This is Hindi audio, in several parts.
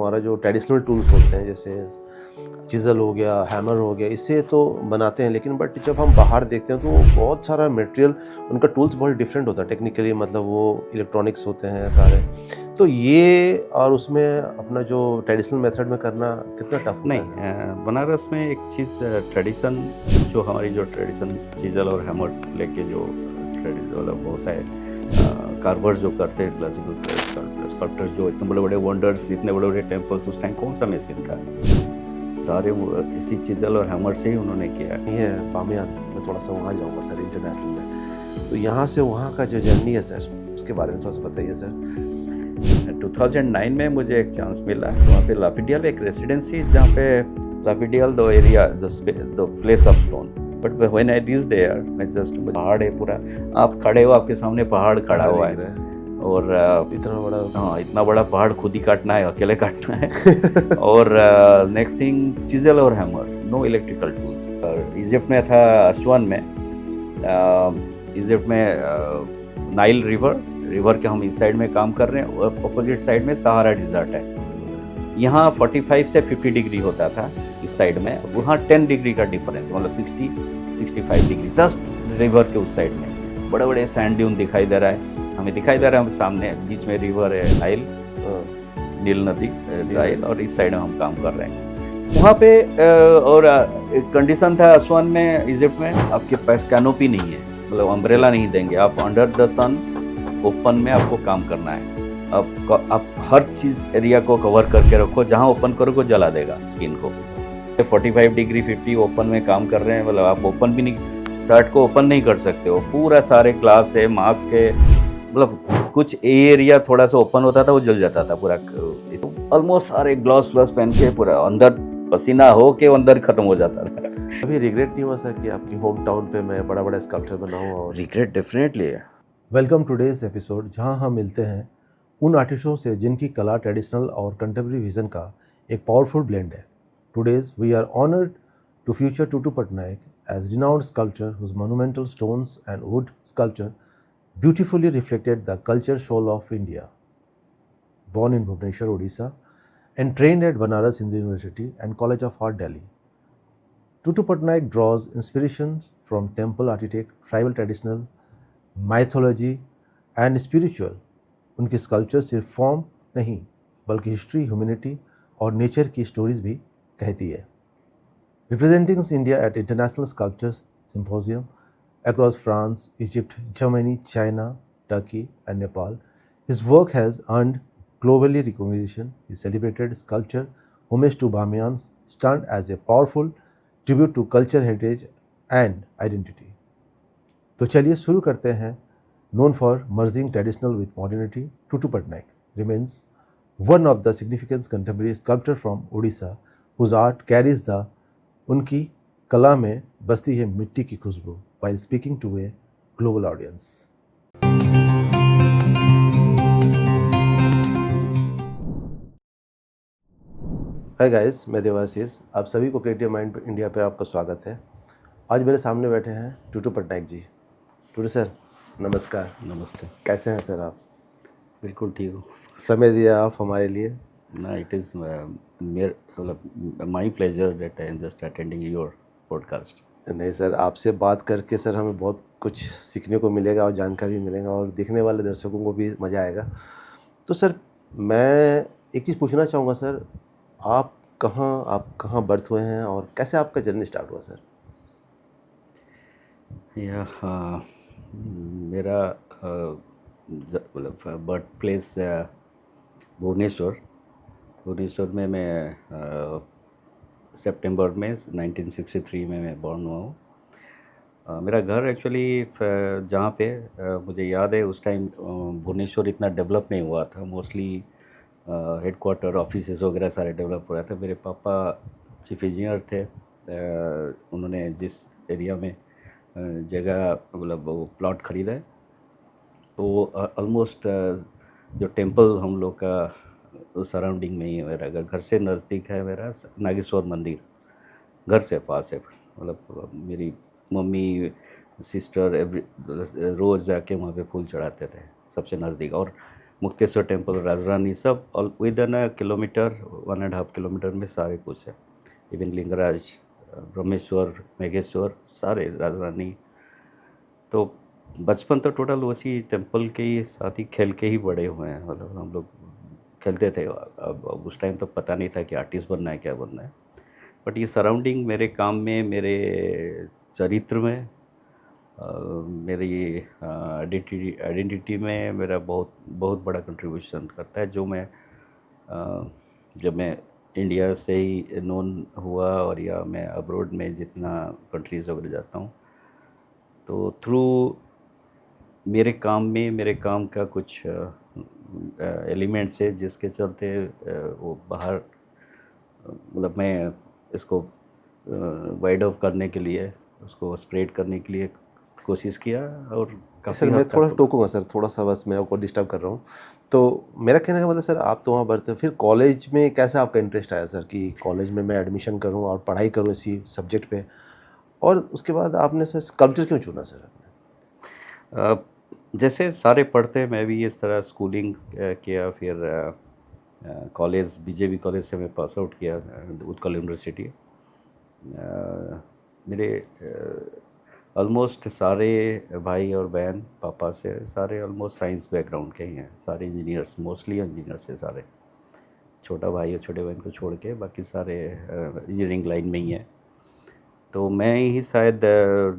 हमारा जो ट्रेडिशनल टूल्स होते हैं जैसे चिज़ल हो गया, हैमर हो गया, इससे तो बनाते हैं, लेकिन बट जब हम बाहर देखते हैं तो बहुत सारा मटेरियल, उनका टूल्स बहुत डिफरेंट होता है टेक्निकली, मतलब वो इलेक्ट्रॉनिक्स होते हैं सारे। तो ये और उसमें अपना जो ट्रेडिशनल मेथड में करना कितना टफ होता है? नहीं, बनारस में एक चीज़ ट्रेडिशन, जो हमारी जो ट्रेडिशन चिज़ल और हैमर लेके जो ट्रेडिशनल वो होता है, कार्वर्स जो करते हैं, क्लासिकल स्कल्पटर्स जो इतने बड़े बड़े वंडर्स, इतने बड़े बड़े टेम्पल्स, उस टाइम कौन सा मशीन था? सारे वो इसी चिज़ल और हैमर से ही उन्होंने किया है। ये बामियान में थोड़ा सा वहाँ जाऊँगा सर, इंटरनेशनल में, तो यहाँ से वहाँ का जो जर्नी है सर, उसके बारे में थोड़ा सा बताइए सर। 2009 में मुझे एक चांस मिला वहाँ पे लाफिडियल एक रेसिडेंसी, जहाँ पे लाफिडियल दो एरिया दो place of stone, but when I reach there, मैं जस्ट पहाड़ है पूरा, आप खड़े हो, आपके सामने पहाड़ खड़ा हुआ है, और इतना बड़ा, हाँ, इतना बड़ा पहाड़ खुद ही काटना है, अकेले काटना है। और नेक्स्ट थिंग चिज़ल और hammer, no electrical tools. Egypt में था, असवान में, इजिप्ट में नाइल रिवर के हम इस साइड में काम कर रहे हैं, और अपोजिट साइड में सहारा डिजर्ट है। यहाँ 45 से 50 डिग्री होता था इस साइड में, वहाँ 10 डिग्री का डिफरेंस, मतलब 60-65 डिग्री जस्ट रिवर के उस साइड में। बड़े बड़े सैंड ड्यून दिखाई दे रहा है, हमें दिखाई दे रहा है सामने, बीच में रिवर है नाइल, नील नदी नाइल, और इस साइड में हम काम कर रहे हैं वहाँ पे। और एक कंडीशन था असवान में, इजिप्ट में, आपके पास कैनोपी नहीं है, मतलब अम्ब्रेला नहीं देंगे, आप अंडर द सन ओपन में आपको काम करना है। आप हर चीज़ एरिया को कवर करके रखो, जहाँ ओपन करोगे जला देगा स्किन को। 45 डिग्री 50 ओपन में काम कर रहे हैं, मतलब आप ओपन भी नहीं, शर्ट को ओपन नहीं कर सकते हो, पूरा सारे ग्लास है, मास्क है, मतलब कुछ एरिया थोड़ा सा ओपन होता था वो जल जाता था पूरा। ऑलमोस्ट सारे ग्लव्स पहन के पूरा अंदर पसीना हो के अंदर खत्म हो जाता था। अभी रिग्रेट नहीं हुआ सर कि आपकी होम टाउन पे मैं बड़ा बड़ा स्कल्पचर बनाऊँ? और रिग्रेट डेफिनेटली है। वेलकम टुडेज एपिसोड, जहां हम मिलते हैं उन आर्टिस्टों से जिनकी कला ट्रेडिशनल और कंटेम्प्रेरी विजन का एक पावरफुल ब्लेंड है। Today's we are honoured to feature Tutu Patnaik as renowned sculptor whose monumental stones and wood sculpture beautifully reflected the culture soul of India. Born in Bhubaneswar, Odisha, and trained at Banaras Hindu University and College of Art, Delhi, Tutu Patnaik draws inspirations from temple architect, tribal traditional, mythology and spiritual. उनकी स्कल्पचर सिर्फ फॉर्म नहीं बल्कि हिस्ट्री, ह्यूमैनिटी और नेचर की स्टोरीज भी कहती है। Representing India at international sculpture symposium across France, Egypt, Germany, China, Turkey, and Nepal, his work has earned globally recognition. His celebrated sculpture, Homage to Bamiyan, stand as a powerful tribute to culture, heritage, and identity. तो चलिए शुरू करते हैं। Known for merging traditional with modernity, Tutu Patnaik remains one of the significant contemporary sculptor from Odisha whose art carries the उनकी कला में बसती है मिट्टी की खुशबू while speaking to a global audience. Hi guys, मैं देवाशीष, आप सभी को क्रिएटिव माइंड इंडिया पे आपका स्वागत है। आज मेरे सामने बैठे हैं टूटू पटनायक जी। टूटू सर नमस्कार। नमस्ते। कैसे हैं सर आप? बिल्कुल ठीक हो। समय दिया आप हमारे लिए। ना, it is my pleasure that I am just attending your podcast. नहीं सर, आपसे बात करके सर हमें बहुत कुछ सीखने को मिलेगा और जानकारी मिलेगा, और देखने वाले दर्शकों को भी मज़ा आएगा। तो सर मैं एक चीज़ पूछना चाहूँगा सर, आप कहाँ बर्थ हुए हैं और कैसे आपका जर्नी स्टार्ट हुआ सर? मेरा मतलब बर्थ प्लेस भुवनेश्वर में मैं सितंबर में 1963 में मैं बॉर्न हुआ हूँ। मेरा घर एक्चुअली जहाँ पे मुझे याद है उस टाइम भुवनेश्वर इतना डेवलप नहीं हुआ था, मोस्टली हेडक्वार्टर ऑफिसेस वगैरह सारे डेवलप हो रहे थे। मेरे पापा चीफ इंजीनियर थे, उन्होंने जिस एरिया में जगह मतलब वो प्लॉट ख़रीदा है, तो ऑलमोस्ट जो टेंपल हम लोग का उस सराउंडिंग में ही है। मेरा घर से नज़दीक है, मेरा नागेश्वर मंदिर घर से पास है, मतलब मेरी मम्मी सिस्टर रोज़ जाके वहाँ पे फूल चढ़ाते थे, सबसे नज़दीक। और मुक्तेश्वर टेम्पल, राजरानी, सब और विद इन किलोमीटर 1.5 किलोमीटर में सारे कुछ है। इवन लिंगराज, ब्रह्मेश्वर, मेघेश्वर, सारे राजरानी। तो बचपन तो टोटल उसी टेम्पल के ही साथ ही खेल के ही बड़े हुए हैं। मतलब हम लोग खेलते थे। अब उस टाइम तो पता नहीं था कि आर्टिस्ट बनना है, क्या बनना है। बट ये सराउंडिंग मेरे काम में, मेरे चरित्र में, मेरी आइडेंटिटी में मेरा बहुत बहुत बड़ा कंट्रीब्यूशन करता है। जो मैं जब मैं इंडिया से ही नोन हुआ और या मैं अब्रॉड में जितना कंट्रीज़ वगैरह जाता हूँ, तो थ्रू मेरे काम में, मेरे काम का कुछ एलिमेंट्स है जिसके चलते वो बाहर, मतलब मैं इसको वाइड ऑफ करने के लिए, उसको स्प्रेड करने के लिए कोशिश किया और काफ़ी सर मैं हद थोड़ा तक। टोकूंगा सर, थोड़ा सा बस मैं आपको डिस्टर्ब कर रहा हूँ। तो मेरा कहने का मतलब सर, आप तो वहाँ बढ़ते, फिर कॉलेज में कैसे आपका इंटरेस्ट आया सर कि कॉलेज में मैं एडमिशन करूँ और पढ़ाई करूँ इसी सब्जेक्ट पे, और उसके बाद आपने सर स्कल्पचर क्यों चुना सर आपने? जैसे सारे पढ़ते हैं, मैं भी इस तरह स्कूलिंग किया। फिर कॉलेज, बीजेबी कॉलेज से मैं पास आउट किया, उत्कल यूनिवर्सिटी। मेरे ऑलमोस्ट सारे भाई और बहन पापा से सारे ऑलमोस्ट साइंस बैकग्राउंड के ही हैं। सारे इंजीनियर्स, मोस्टली इंजीनियर्स है सारे। छोटा भाई और छोटे बहन को छोड़ के बाकी सारे इंजीनियरिंग लाइन में ही हैं। तो मैं ही शायद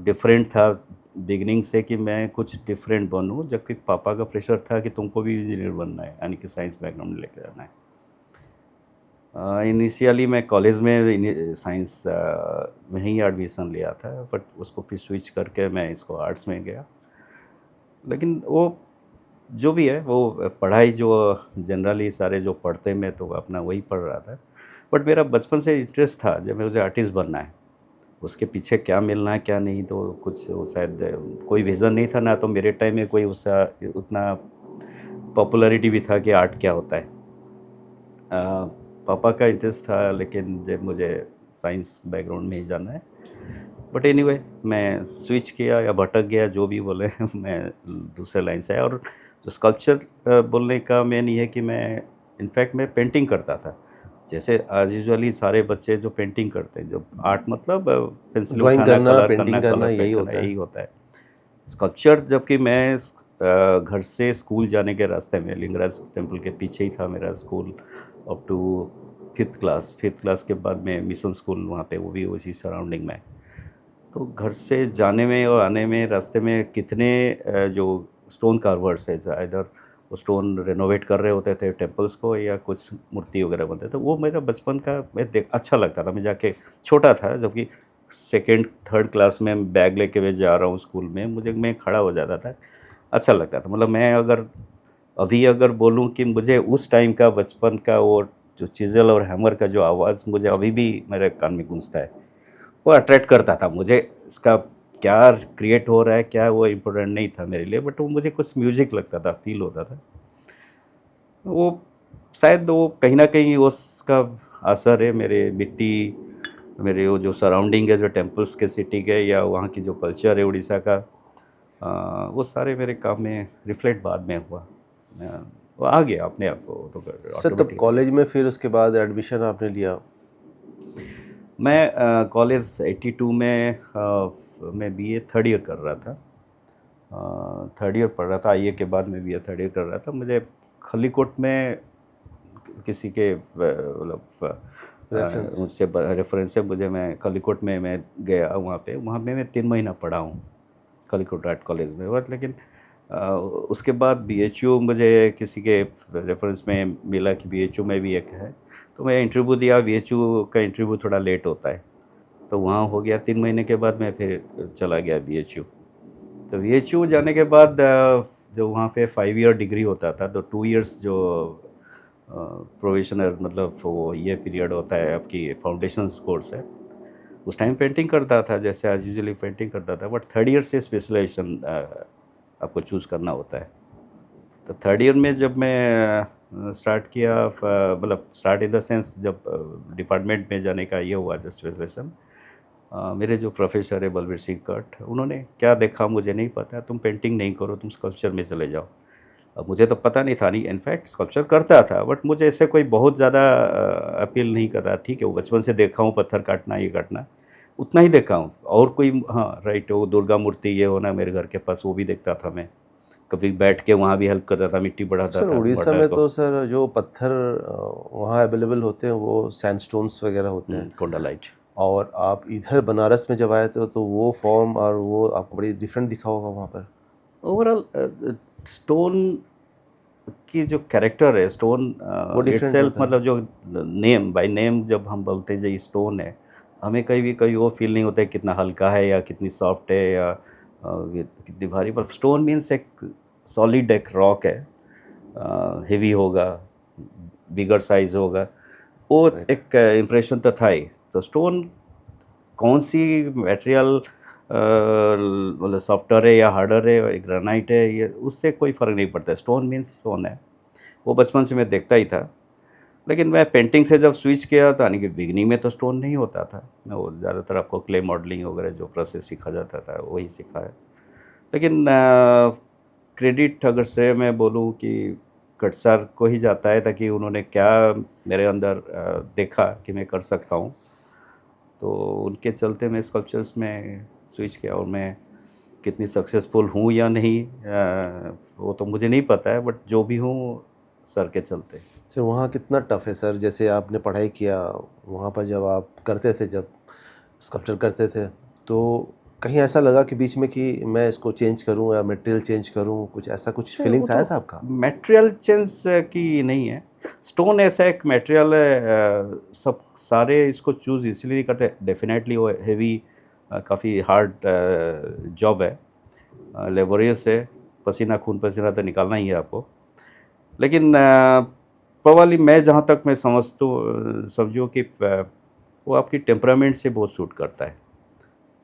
डिफरेंट था बिगनिंग से कि मैं कुछ डिफरेंट बनूं, जबकि पापा का प्रेशर था कि तुमको भी इंजीनियर बनना है, यानी कि साइंस बैकग्राउंड लेकर जाना है। इनिशियली मैं कॉलेज में साइंस में ही एडमिशन लिया था, बट उसको फिर स्विच करके मैं इसको आर्ट्स में गया। लेकिन वो जो भी है, वो पढ़ाई जो जनरली सारे जो पढ़ते, मैं तो अपना वही पढ़ रहा था। बट मेरा बचपन से इंटरेस्ट था, जब मुझे आर्टिस्ट बनना है, उसके पीछे क्या मिलना है क्या नहीं, तो कुछ वो शायद कोई विज़न नहीं था ना। तो मेरे टाइम में कोई उसका उतना पॉपुलैरिटी भी था कि आर्ट क्या होता है। पापा का इंटरेस्ट था, लेकिन जब मुझे साइंस बैकग्राउंड में ही जाना है। बट एनीवे मैं स्विच किया या भटक गया, जो भी बोले मैं दूसरे लाइन से आया। और जो स्कल्पचर बोलने का मेन ये है कि मैं इनफैक्ट मैं पेंटिंग करता था। जैसे आज यूजुअली सारे बच्चे जो पेंटिंग करते हैं, जो आर्ट मतलब पेंसिल ड्राइंग उठाना, करना, कलर करना, पेंटिंग करना, कलर यही पेंट करना, होता है। यही होता है। स्कल्पचर, जबकि मैं घर से स्कूल जाने के रास्ते में, लिंगराज टेम्पल के पीछे ही था मेरा school up to 5th class. 5th class के बाद में मिशन स्कूल वहाँ पे, वो भी उसी सराउंडिंग में। तो घर से जाने में और आने में रास्ते में कितने जो स्टोन कार्वर्स है, इधर वो स्टोन रेनोवेट कर रहे होते थे टेम्पल्स को, या कुछ मूर्ति वगैरह बनते थे। वो मेरा बचपन का मैं देख अच्छा लगता था। मैं जाके, छोटा था जबकि, 2nd 3rd क्लास में बैग लेके मैं जा रहा हूँ स्कूल में, मैं खड़ा हो जाता था, अच्छा लगता था। मतलब मैं अगर बोलूँ कि मुझे उस टाइम का बचपन का वो जो चिज़ल और हैमर का जो आवाज़ मुझे अभी भी मेरे कान में गूंजता है, वो अट्रैक्ट करता था मुझे। इसका क्या क्रिएट हो रहा है क्या, वो इम्पोर्टेंट नहीं था मेरे लिए, बट वो मुझे कुछ म्यूज़िक लगता था, फील होता था। वो शायद वो कहीं ना कहीं उसका असर है, मेरे मिट्टी, मेरे वो जो सराउंडिंग है, जो टेम्पल्स के सिटी के, या वहाँ की जो कल्चर है उड़ीसा का, वो सारे मेरे काम में रिफ्लेक्ट बाद में हुआ। वो आ गया अपने आप को, तो सर तब ऑटोमेटिक। कॉलेज में फिर उसके बाद एडमिशन आपने लिया? मैं कॉलेज 82 में मैं बीए 3rd ईयर कर रहा था। 3rd ईयर पढ़ रहा था, आईए के बाद मैं बीए 3rd ईयर कर रहा था। मुझे खलीकोट में किसी के मतलब रेफरेंस? मुझसे रेफरेंस से मैं खलीकोट में मैं गया। वहाँ पे मैं 3 महीना पढ़ा हूँ खलीकोट आर्ट कॉलेज में। बट लेकिन उसके बाद बीएचयू मुझे किसी के रेफरेंस में मिला कि बीएचयू में भी एक है, तो मैं इंटरव्यू दिया। बीएचयू का इंटरव्यू थोड़ा लेट होता है, तो वहाँ हो गया। 3 महीने के बाद मैं फिर चला गया बीएचयू। तो बीएचयू जाने के बाद जो वहाँ पे 5 ईयर डिग्री होता था, तो 2 इयर्स जो प्रोविशनल, मतलब वो ये पीरियड होता है आपकी फाउंडेशन कोर्स है, उस टाइम पेंटिंग करता था जैसे आज यूजुअली पेंटिंग करता था। बट 3rd ईयर से स्पेशलाइजेशन आपको चूज़ करना होता है। तो 3rd ईयर में जब मैं स्टार्ट किया, मतलब स्टार्ट इन द सेंस जब डिपार्टमेंट में जाने का ये हुआ जो स्पेशलाइजेशन, मेरे जो प्रोफेसर है बलबीर सिंह कट, उन्होंने क्या देखा मुझे नहीं पता, तुम पेंटिंग नहीं करो, तुम स्कल्पचर में चले जाओ। अब मुझे तो पता नहीं था, नहीं इनफैक्ट स्कल्पचर करता था, बट मुझे इससे कोई बहुत ज़्यादा अपील नहीं कर रहा। ठीक है, वो बचपन से देखा हूँ पत्थर काटना, ये काटना, उतना ही देखा हूँ। और कोई, हाँ राइट, वो दुर्गा मूर्ति ये होना मेरे घर के पास, वो भी देखता था मैं। कभी बैठ के वहाँ भी हेल्प करता था, मिट्टी बढ़ाता सर था उड़ीसा बॉर्डर में को। तो सर जो पत्थर वहाँ अवेलेबल होते हैं वो सैंडस्टोन्स वगैरह होते हैं, कोंडालाइट। और आप इधर बनारस में जब आए थे तो वो फॉर्म और वो आपको बड़ी डिफरेंट दिखा होगा वहाँ पर। ओवरऑल स्टोन की जो कैरेक्टर है, स्टोन वो डिफरेंट इटसेल्फ, होता है। मतलब जो नेम बाय नेम जब हम बोलते हैं जो ये स्टोन है, हमें कहीं भी कभी वो फील नहीं होता है कितना हल्का है या कितनी सॉफ्ट है या ये कितनी भारी। पर स्टोन मीन्स एक सॉलिड एक रॉक है, हेवी होगा, बिगर साइज होगा, वो राइट। एक इम्प्रेशन तो था ही। तो स्टोन कौन सी मटेरियल, मतलब सॉफ्टर है या हार्डर है, ग्रेनाइट है, ये उससे कोई फ़र्क नहीं पड़ता। स्टोन मीन्स स्टोन है। वो बचपन से मैं देखता ही था। लेकिन मैं पेंटिंग से जब स्विच किया था, यानी कि बिगनिंग में तो स्टोन नहीं होता था, वो ज़्यादातर आपको क्ले मॉडलिंग वगैरह जो प्रोसेस सीखा जाता था वही सीखा है। लेकिन क्रेडिट अगर से मैं बोलूँ कि कट सर को ही जाता है, ताकि उन्होंने क्या मेरे अंदर देखा कि मैं कर सकता हूँ, तो उनके चलते मैं स्कल्पचर्स में स्विच किया। और मैं कितनी सक्सेसफुल हूँ या नहीं, वो तो मुझे नहीं पता है, बट जो भी हूँ सर के चलते। सर वहाँ कितना टफ है सर, जैसे आपने पढ़ाई किया वहाँ पर, जब आप करते थे, जब स्कल्पचर करते थे, तो कहीं ऐसा लगा कि बीच में कि मैं इसको चेंज करूँ या मटेरियल चेंज करूँ, कुछ ऐसा कुछ सर वो फीलिंग्स आया तो था आपका? मटेरियल चेंज की नहीं है। स्टोन ऐसा एक मटेरियल है, सब सारे इसको चूज़ इसलिए नहीं करते। डेफिनेटली वो हेवी, काफ़ी हार्ड जॉब है, लेबोरियस है, पसीना खून पसीना तो निकालना ही है आपको। लेकिन प्रोबेबली मैं जहाँ तक मैं समझूँ कि वो आपकी टेम्परामेंट से बहुत सूट करता है।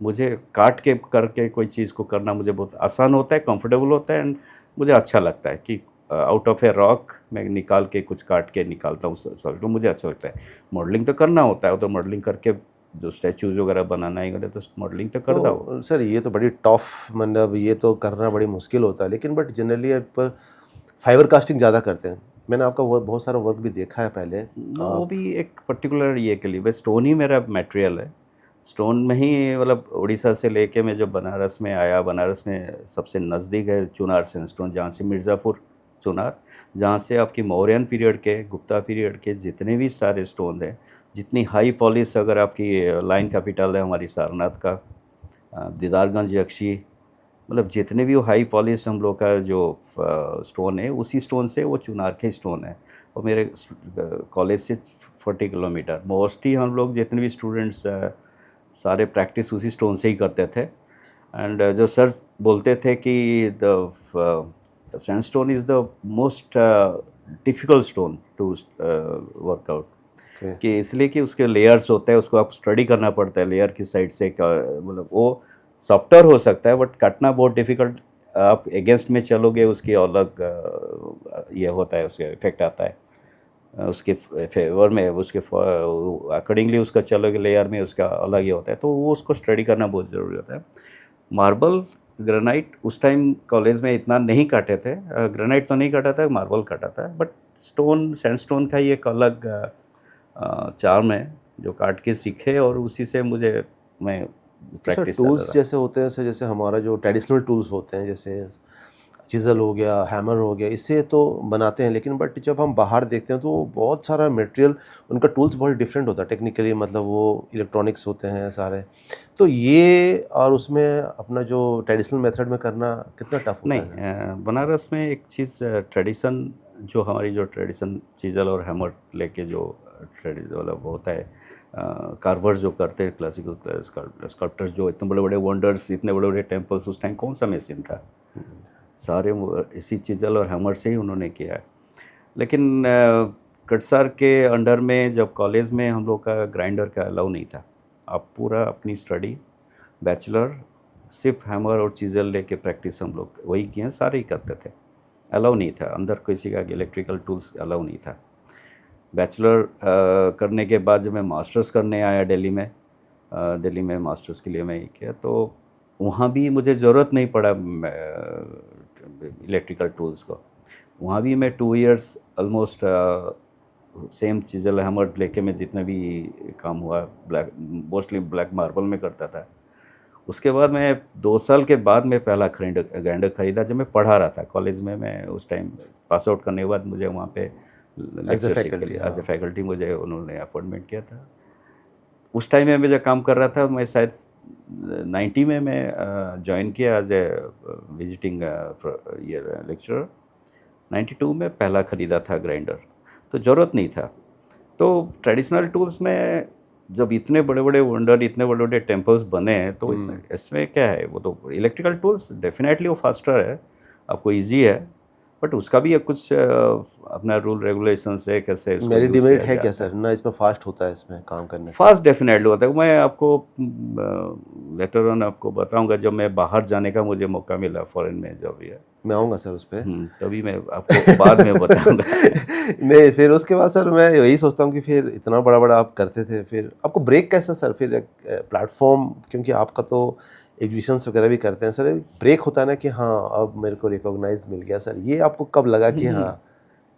मुझे काट के करके कोई चीज़ को करना मुझे बहुत आसान होता है, कंफर्टेबल होता है, एंड मुझे अच्छा लगता है कि आउट ऑफ ए रॉक मैं निकाल के कुछ काट के निकालता हूँ सॉलिड, तो मुझे अच्छा लगता है। मॉडलिंग तो करना होता है, तो मॉडलिंग करके जो स्टैचूज वगैरह बनाना है तो मॉडलिंग तो करता हूँ। तो सर ये तो बड़ी टफ, मतलब ये तो करना बड़ी मुश्किल होता है, लेकिन बट जनरली आप पर फाइबर कास्टिंग ज़्यादा करते हैं। मैंने आपका वो बहुत सारा वर्क भी देखा है पहले। वो आप भी एक पर्टिकुलर ये के लिए, बस स्टोन ही मेरा मटेरियल है। स्टोन में ही, मतलब उड़ीसा से लेके मैं जब बनारस में आया, बनारस में सबसे नज़दीक है चुनार सैंडस्टोन, जहाँ से मिर्ज़ापुर चुनार, जहाँ से आपकी मौर्यन पीरियड के, गुप्ता पीरियड के जितने भी सारे स्टोन हैं, जितनी हाई पॉलिश, अगर आपकी लाइन कैपिटल है हमारी सारनाथ का, दीदारगंज यक्षी, मतलब जितने भी वो हाई पॉलिश हम लोग का जो स्टोन है, उसी स्टोन से वो चुनार के स्टोन है। और मेरे कॉलेज से 40 किलोमीटर, मोस्टली हम लोग जितने भी स्टूडेंट्स सारे प्रैक्टिस उसी स्टोन से ही करते थे। एंड जो सर बोलते थे कि the sandstone is the most difficult stone to work out, के कि इसलिए कि उसके लेयर्स होते हैं, उसको आप स्टडी करना पड़ता है लेयर की साइड से, मतलब वो सॉफ्टवेयर हो सकता है बट काटना बहुत डिफ़िकल्ट। आप अगेंस्ट में चलोगे उसकी अलग ये होता है, उसका इफेक्ट आता है, उसके फेवर में, उसके अकॉर्डिंगली उसका चलोगे लेयर में, उसका अलग ही होता है। तो वो उसको स्टडी करना बहुत ज़रूरी होता है। मार्बल, ग्रेनाइट उस टाइम कॉलेज में इतना नहीं काटे थे, ग्रेनाइट तो नहीं काटा था, मार्बल काटा था, बट स्टोन, सैंडस्टोन का ही एक अलग चार्म है जो काट के सीखे, और उसी से मुझे मैं तो सर प्रैक्टिस टूल्स ज़्यादा था। जैसे होते हैं सर, जैसे हमारा जो ट्रेडिशनल टूल्स होते हैं, जैसे चिज़ल हो गया, हैमर हो गया, इससे तो बनाते हैं, लेकिन बट जब हम बाहर देखते हैं तो बहुत सारा मटेरियल, उनका टूल्स बहुत डिफरेंट होता है टेक्निकली, मतलब वो इलेक्ट्रॉनिक्स होते हैं सारे। तो ये और उसमें अपना जो ट्रेडिशनल मेथड में करना कितना टफ होता नहीं, है सर? बनारस में एक चीज़ ट्रेडिशन, जो हमारी जो ट्रेडिशन चिज़ल और हैमर लेके जो मतलब होता है, कार्वर्स जो करते हैं, क्लासिकल स्कल्प्टर्स, जो इतने बड़े बड़े वंडर्स, इतने बड़े बड़े टेम्पल्स, उस टाइम कौन सा मशीन था? सारे वो इसी चिज़ल और हैमर से ही उन्होंने किया है। लेकिन कटसार के अंडर में जब कॉलेज में हम लोग का ग्राइंडर का अलाउ नहीं था। आप पूरा अपनी स्टडी, बैचलर, सिर्फ हैमर और चिज़ल लेके प्रैक्टिस हम लोग वही किए हैं, सारे ही करते थे। अलाउ नहीं था अंदर किसी का इलेक्ट्रिकल टूल्स अलाउ नहीं था। बैचलर करने के बाद जब मैं मास्टर्स करने आया दिल्ली में मास्टर्स के लिए मैं ये किया, तो वहाँ भी मुझे ज़रूरत नहीं पड़ा इलेक्ट्रिकल टूल्स को। वहाँ भी मैं 2 इयर्स ऑलमोस्ट सेम चिज़ल हैमर लेके मैं जितना भी काम हुआ ब्लैक मोस्टली ब्लैक मार्बल में करता था। उसके बाद मैं 2 साल के बाद मैं पहला ग्राइंडर खरीदा जब मैं पढ़ा रहा था कॉलेज में। मैं उस टाइम पास आउट करने के बाद मुझे वहाँ पे लेक्चरशिप के लिए एज ए फैकल्टी मुझे उन्होंने अपॉइंटमेंट किया था। उस टाइम में मैं जब काम कर रहा था, मैं शायद 90 में मैं ज्वाइन किया एज ए विजिटिंग ये लेक्चरर। 92 में पहला ख़रीदा था ग्राइंडर, तो ज़रूरत नहीं था। तो ट्रेडिशनल टूल्स में जब इतने बड़े बड़े वंडर, इतने बड़े बड़े टेम्पल्स बने हैं, तो इसमें क्या है, वो तो इलेक्ट्रिकल टूल्स डेफिनेटली वो फास्टर है, आपको इजी है, बट उसका भी कुछ अपना रूल रेगुलेशन है, कैसे उसको मेरी use डिमेरिट किया है जाता क्या सर ना, इसमें फास्ट होता है इसमें काम करने से? फास्ट डेफिनेटली होता है। मैं आपको लेटर ऑन आपको बताऊंगा जब मैं बाहर जाने का मुझे मौका मिला फॉरेन में, जब ये मैं आऊँगा सर उस पे। तभी मैं आपको बाद में बताऊंगा। नहीं, फिर उसके बाद सर मैं यही सोचता हूँ कि फिर इतना बड़ा बड़ा आप करते थे, फिर आपको ब्रेक कैसा सर, फिर एक प्लेटफॉर्म, क्योंकि आपका तो एग्जीबिशंस वगैरह भी करते हैं सर, एक ब्रेक होता है ना कि हाँ अब मेरे को रिकॉग्नाइज मिल गया सर, ये आपको कब लगा कि हाँ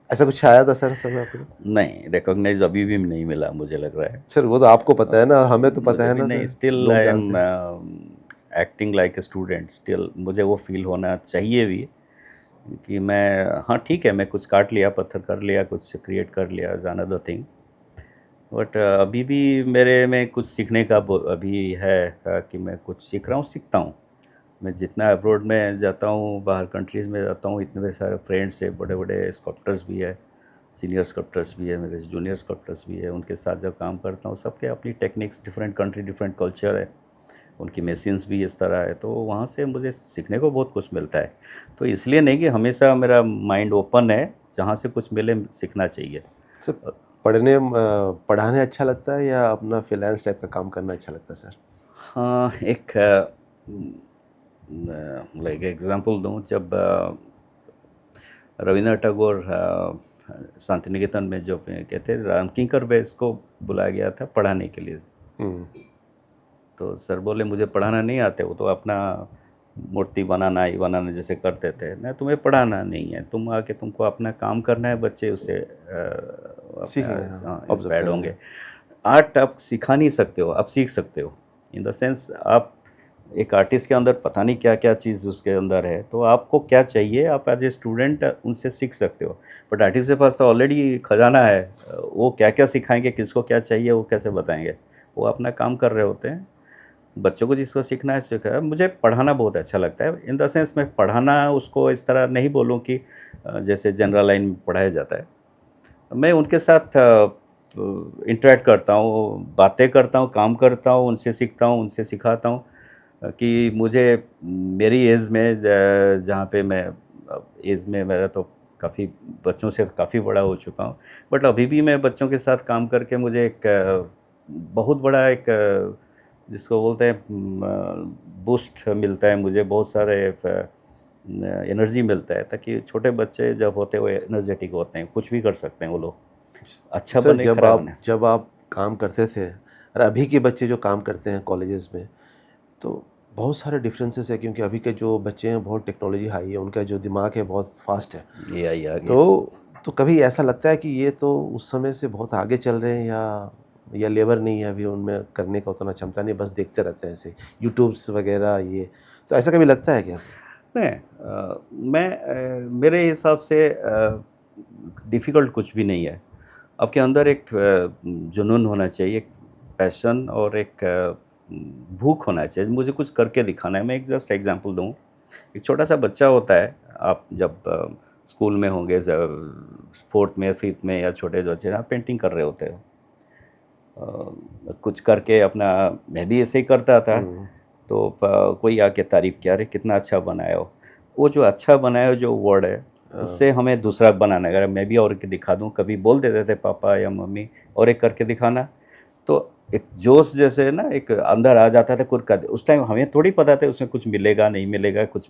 ऐसा कुछ आया था सर समय आपको? नहीं, रिकॉग्नाइज अभी भी नहीं मिला मुझे लग रहा है सर वो तो आपको पता है ना, हमें तो पता है ना नहीं, सर, स्टिल लोग आई जानते एम हैं। Acting like a student. Still मुझे वो फील होना चाहिए भी कि मैं, हाँ ठीक है, मैं कुछ काट लिया, पत्थर कर लिया, कुछ क्रिएट कर लिया, इज अनदर थिंग, बट अभी भी मेरे में कुछ सीखने का अभी है कि मैं कुछ सीख रहा हूँ, सीखता हूँ। मैं जितना अब्रॉड में जाता हूँ, बाहर कंट्रीज़ में जाता हूँ, इतने सारे फ्रेंड्स है, बड़े बड़े स्कल्प्टर्स भी है, सीनियर स्कल्प्टर्स भी है, मेरे जूनियर स्कल्प्टर्स भी है, उनके साथ जब काम करता हूँ, सबके अपनी techniques, different country, different culture है, उनकी मशीन्स भी इस तरह है, तो वहाँ से मुझे सीखने को बहुत कुछ मिलता है। तो इसलिए नहीं कि हमेशा मेरा माइंड ओपन है, जहाँ से कुछ मिले सीखना चाहिए। सर पढ़ाने अच्छा लगता है या अपना फ्रीलांस टाइप का काम करना अच्छा लगता है सर? हाँ, एक लाइक एग्जांपल दूँ, जब रविंद्रनाथ टैगोर शांति निकेतन में जो कहते हैं राम किंकर बेस को बुलाया गया था पढ़ाने के लिए, तो सर बोले मुझे पढ़ाना नहीं आते, वो तो अपना मूर्ति बनाना ही बनाना जैसे करते थे ना, तुम्हें पढ़ाना नहीं है, तुम आके तुमको अपना काम करना है, बच्चे उससे इंस्पायर्ड होंगे। आर्ट आप सिखा नहीं सकते हो, आप सीख सकते हो, इन द सेंस आप एक आर्टिस्ट के अंदर पता नहीं क्या क्या चीज़ उसके अंदर है, तो आपको क्या चाहिए आप एज ए स्टूडेंट उनसे सीख सकते हो, बट आर्टिस्ट के पास तो ऑलरेडी खजाना है, वो क्या क्या सिखाएंगे, किसको क्या चाहिए, वो कैसे बताएंगे, वो अपना काम कर रहे होते हैं। बच्चों को जिसको सीखना है सीखा है। मुझे पढ़ाना बहुत अच्छा लगता है, इन द सेंस मैं पढ़ाना उसको इस तरह नहीं बोलूँ कि जैसे जनरल लाइन में पढ़ाया जाता है, मैं उनके साथ इंटरेक्ट करता हूँ, बातें करता हूँ, काम करता हूँ, उनसे सीखता हूँ, उनसे सिखाता हूँ, कि मुझे मेरी एज में जहाँ पे मैं एज में मेरा तो काफ़ी बच्चों से काफ़ी बड़ा हो चुका हूँ, बट अभी भी मैं बच्चों के साथ काम करके मुझे एक बहुत बड़ा एक जिसको बोलते हैं बूस्ट मिलता है, मुझे बहुत सारे एनर्जी मिलता है, ताकि छोटे बच्चे जब होते हैं वो एनर्जेटिक होते हैं, कुछ भी कर सकते हैं वो लोग, अच्छा सर, बने खराब बने। जब आप काम करते थे और अभी के बच्चे जो काम करते हैं कॉलेजेस में, तो बहुत सारे डिफरेंसेस है, क्योंकि अभी के जो बच्चे हैं बहुत टेक्नोलॉजी हाई है, उनका जो दिमाग है बहुत फास्ट है, ये आई आगे। तो कभी ऐसा लगता है कि ये तो उस समय से बहुत आगे चल रहे हैं, या लेबर नहीं है अभी उनमें करने का उतना क्षमता नहीं, बस देखते रहते हैं ऐसे यूट्यूब्स वगैरह, ये तो ऐसा कभी लगता है क्या सर? नहीं, मेरे हिसाब से डिफ़िकल्ट कुछ भी नहीं है, आपके अंदर एक जुनून होना चाहिए, एक पैशन और एक भूख होना चाहिए, मुझे कुछ करके दिखाना है। मैं एक जस्ट एग्जांपल दूँ, एक छोटा सा बच्चा होता है, आप जब स्कूल में होंगे, 4th में 5th में या छोटे जो बच्चे, आप पेंटिंग कर रहे होते हो, कुछ करके अपना, मैं भी ऐसे ही करता था, तो कोई आके तारीफ़ किया, अरे कितना अच्छा बनाया हो, वो जो अच्छा बनाया हो जो वर्ड है, उससे हमें दूसरा बनाना है, अगर मैं भी और के दिखा दूँ, कभी बोल देते थे पापा या मम्मी और एक करके दिखाना, तो एक जोश जैसे ना एक अंदर आ जाता था, कुछ कर, उस टाइम हमें थोड़ी पता था उसमें कुछ मिलेगा नहीं मिलेगा, कुछ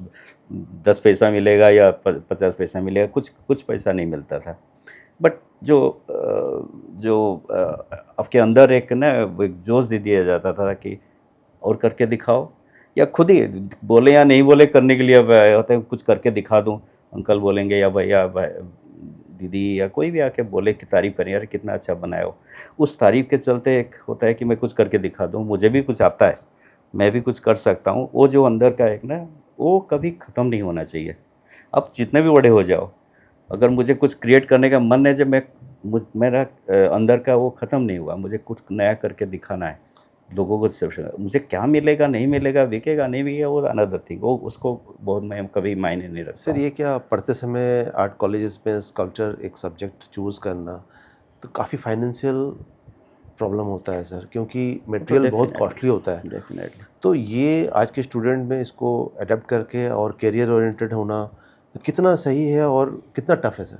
10 पैसा मिलेगा या 50 पैसा मिलेगा, कुछ पैसा नहीं मिलता था, बट जो आपके अंदर एक ना एक जोश दे दिया जाता था कि और करके दिखाओ, या खुद ही बोले या नहीं बोले करने के लिए होता है, कुछ करके दिखा दूँ, अंकल बोलेंगे या भैया दीदी या कोई भी आके बोले कि तारीफ़ करें, यार कितना अच्छा बनाया हो। उस तारीफ़ के चलते एक होता है कि मैं कुछ करके दिखा दूँ, मुझे भी कुछ आता है, मैं भी कुछ कर सकता हूँ। वो जो अंदर का एक ना, वो कभी ख़त्म नहीं होना चाहिए। आप जितने भी बड़े हो जाओ, अगर मुझे कुछ क्रिएट करने का मन है, जब मेरा अंदर का वो ख़त्म नहीं हुआ, मुझे कुछ नया करके दिखाना है। लोगों को सिर्फ मुझे क्या मिलेगा, नहीं मिलेगा, बिकेगा, नहीं बिकेगा, वो अनदर थिंग, वो उसको बहुत मैं कभी मायने नहीं रखता सर हूँ। ये क्या पढ़ते समय आर्ट कॉलेजेस में स्कल्पचर एक सब्जेक्ट चूज़ करना तो काफ़ी फाइनेंशियल प्रॉब्लम होता है सर, क्योंकि वो तो मटेरियल बहुत कॉस्टली होता है। Definitely, definitely. तो ये आज के स्टूडेंट में इसको अडेप्ट करके और करियर ओरिएंटेड होना तो कितना सही है और कितना टफ है सर?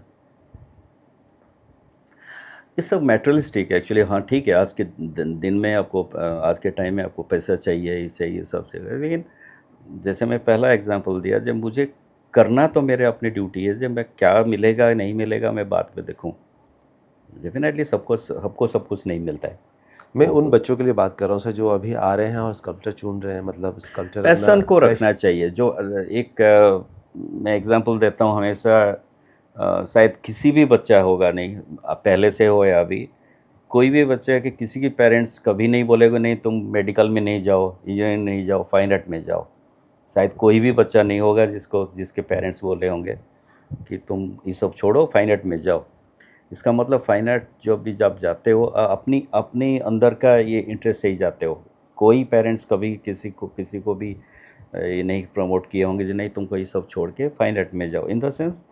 ये सब मटेरियलिस्टिक है एक्चुअली। हाँ, ठीक है, आज के दिन में आपको आज के टाइम में आपको पैसा चाहिए, ये चाहिए, सब चाहिए। लेकिन जैसे मैं पहला एग्ज़ाम्पल दिया, जब मुझे करना तो मेरे अपनी ड्यूटी है, जब मैं क्या मिलेगा, नहीं मिलेगा, मैं बाद में देखूँ। डेफ़िनेटली सबको सब कुछ नहीं मिलता है। मैं वो उन बच्चों के लिए बात कर रहा हूँ सर जो अभी आ रहे हैं और स्कल्पचर चुन रहे हैं, मतलब स्कल्पचर अपना पैशन को रखना पैश चाहिए। जो मैं एग्ज़ाम्पल देता हूँ हमेशा, शायद किसी भी बच्चा होगा, नहीं पहले से हो या अभी, कोई भी बच्चा है कि किसी के पेरेंट्स कभी नहीं बोलेगा नहीं तुम मेडिकल में नहीं जाओ, इंजीनियरिंग नहीं जाओ, फाइन आर्ट में जाओ। शायद कोई भी बच्चा नहीं होगा जिसके पेरेंट्स बोले होंगे कि तुम ये सब छोड़ो, फाइन आर्ट में जाओ। इसका मतलब फाइन आर्ट जो भी जब जाते हो, अपनी अपनी अंदर का ये इंटरेस्ट से ही जाते हो। कोई पेरेंट्स कभी किसी को भी ये नहीं प्रमोट किए होंगे कि नहीं तुमको ये सब छोड़ के फाइन आर्ट में जाओ। इन द सेंस